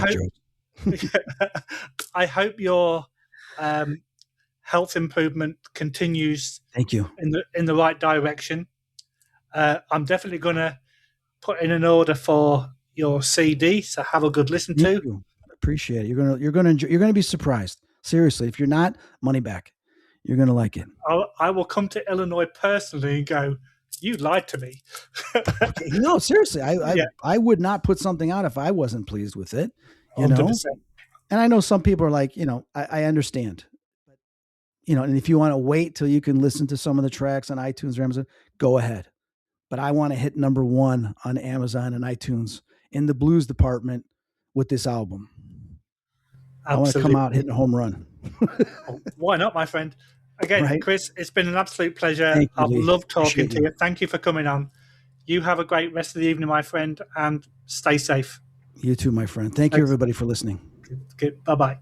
I hope your health improvement continues. Thank you. In the right direction. I'm definitely going to put in an order for your CD, so have a good listen to. You. Appreciate it. You're going to be surprised. Seriously, if you're not, money back. You're going to like it. I will come to Illinois personally and go, you lied to me. Okay. No, seriously, I would not put something out if I wasn't pleased with it. 100%. And I know some people are like, I understand. And if you want to wait till you can listen to some of the tracks on iTunes or Amazon, go ahead. But I want to hit #1 on Amazon and iTunes in the blues department with this album. Absolutely. I want to come out hitting a home run. Why not, my friend? Again, right? Chris, it's been an absolute pleasure. I've loved talking to you. Thank you for coming on. You have a great rest of the evening, my friend, and stay safe. You too, my friend. Thanks. You, everybody, for listening. Good. Bye-bye.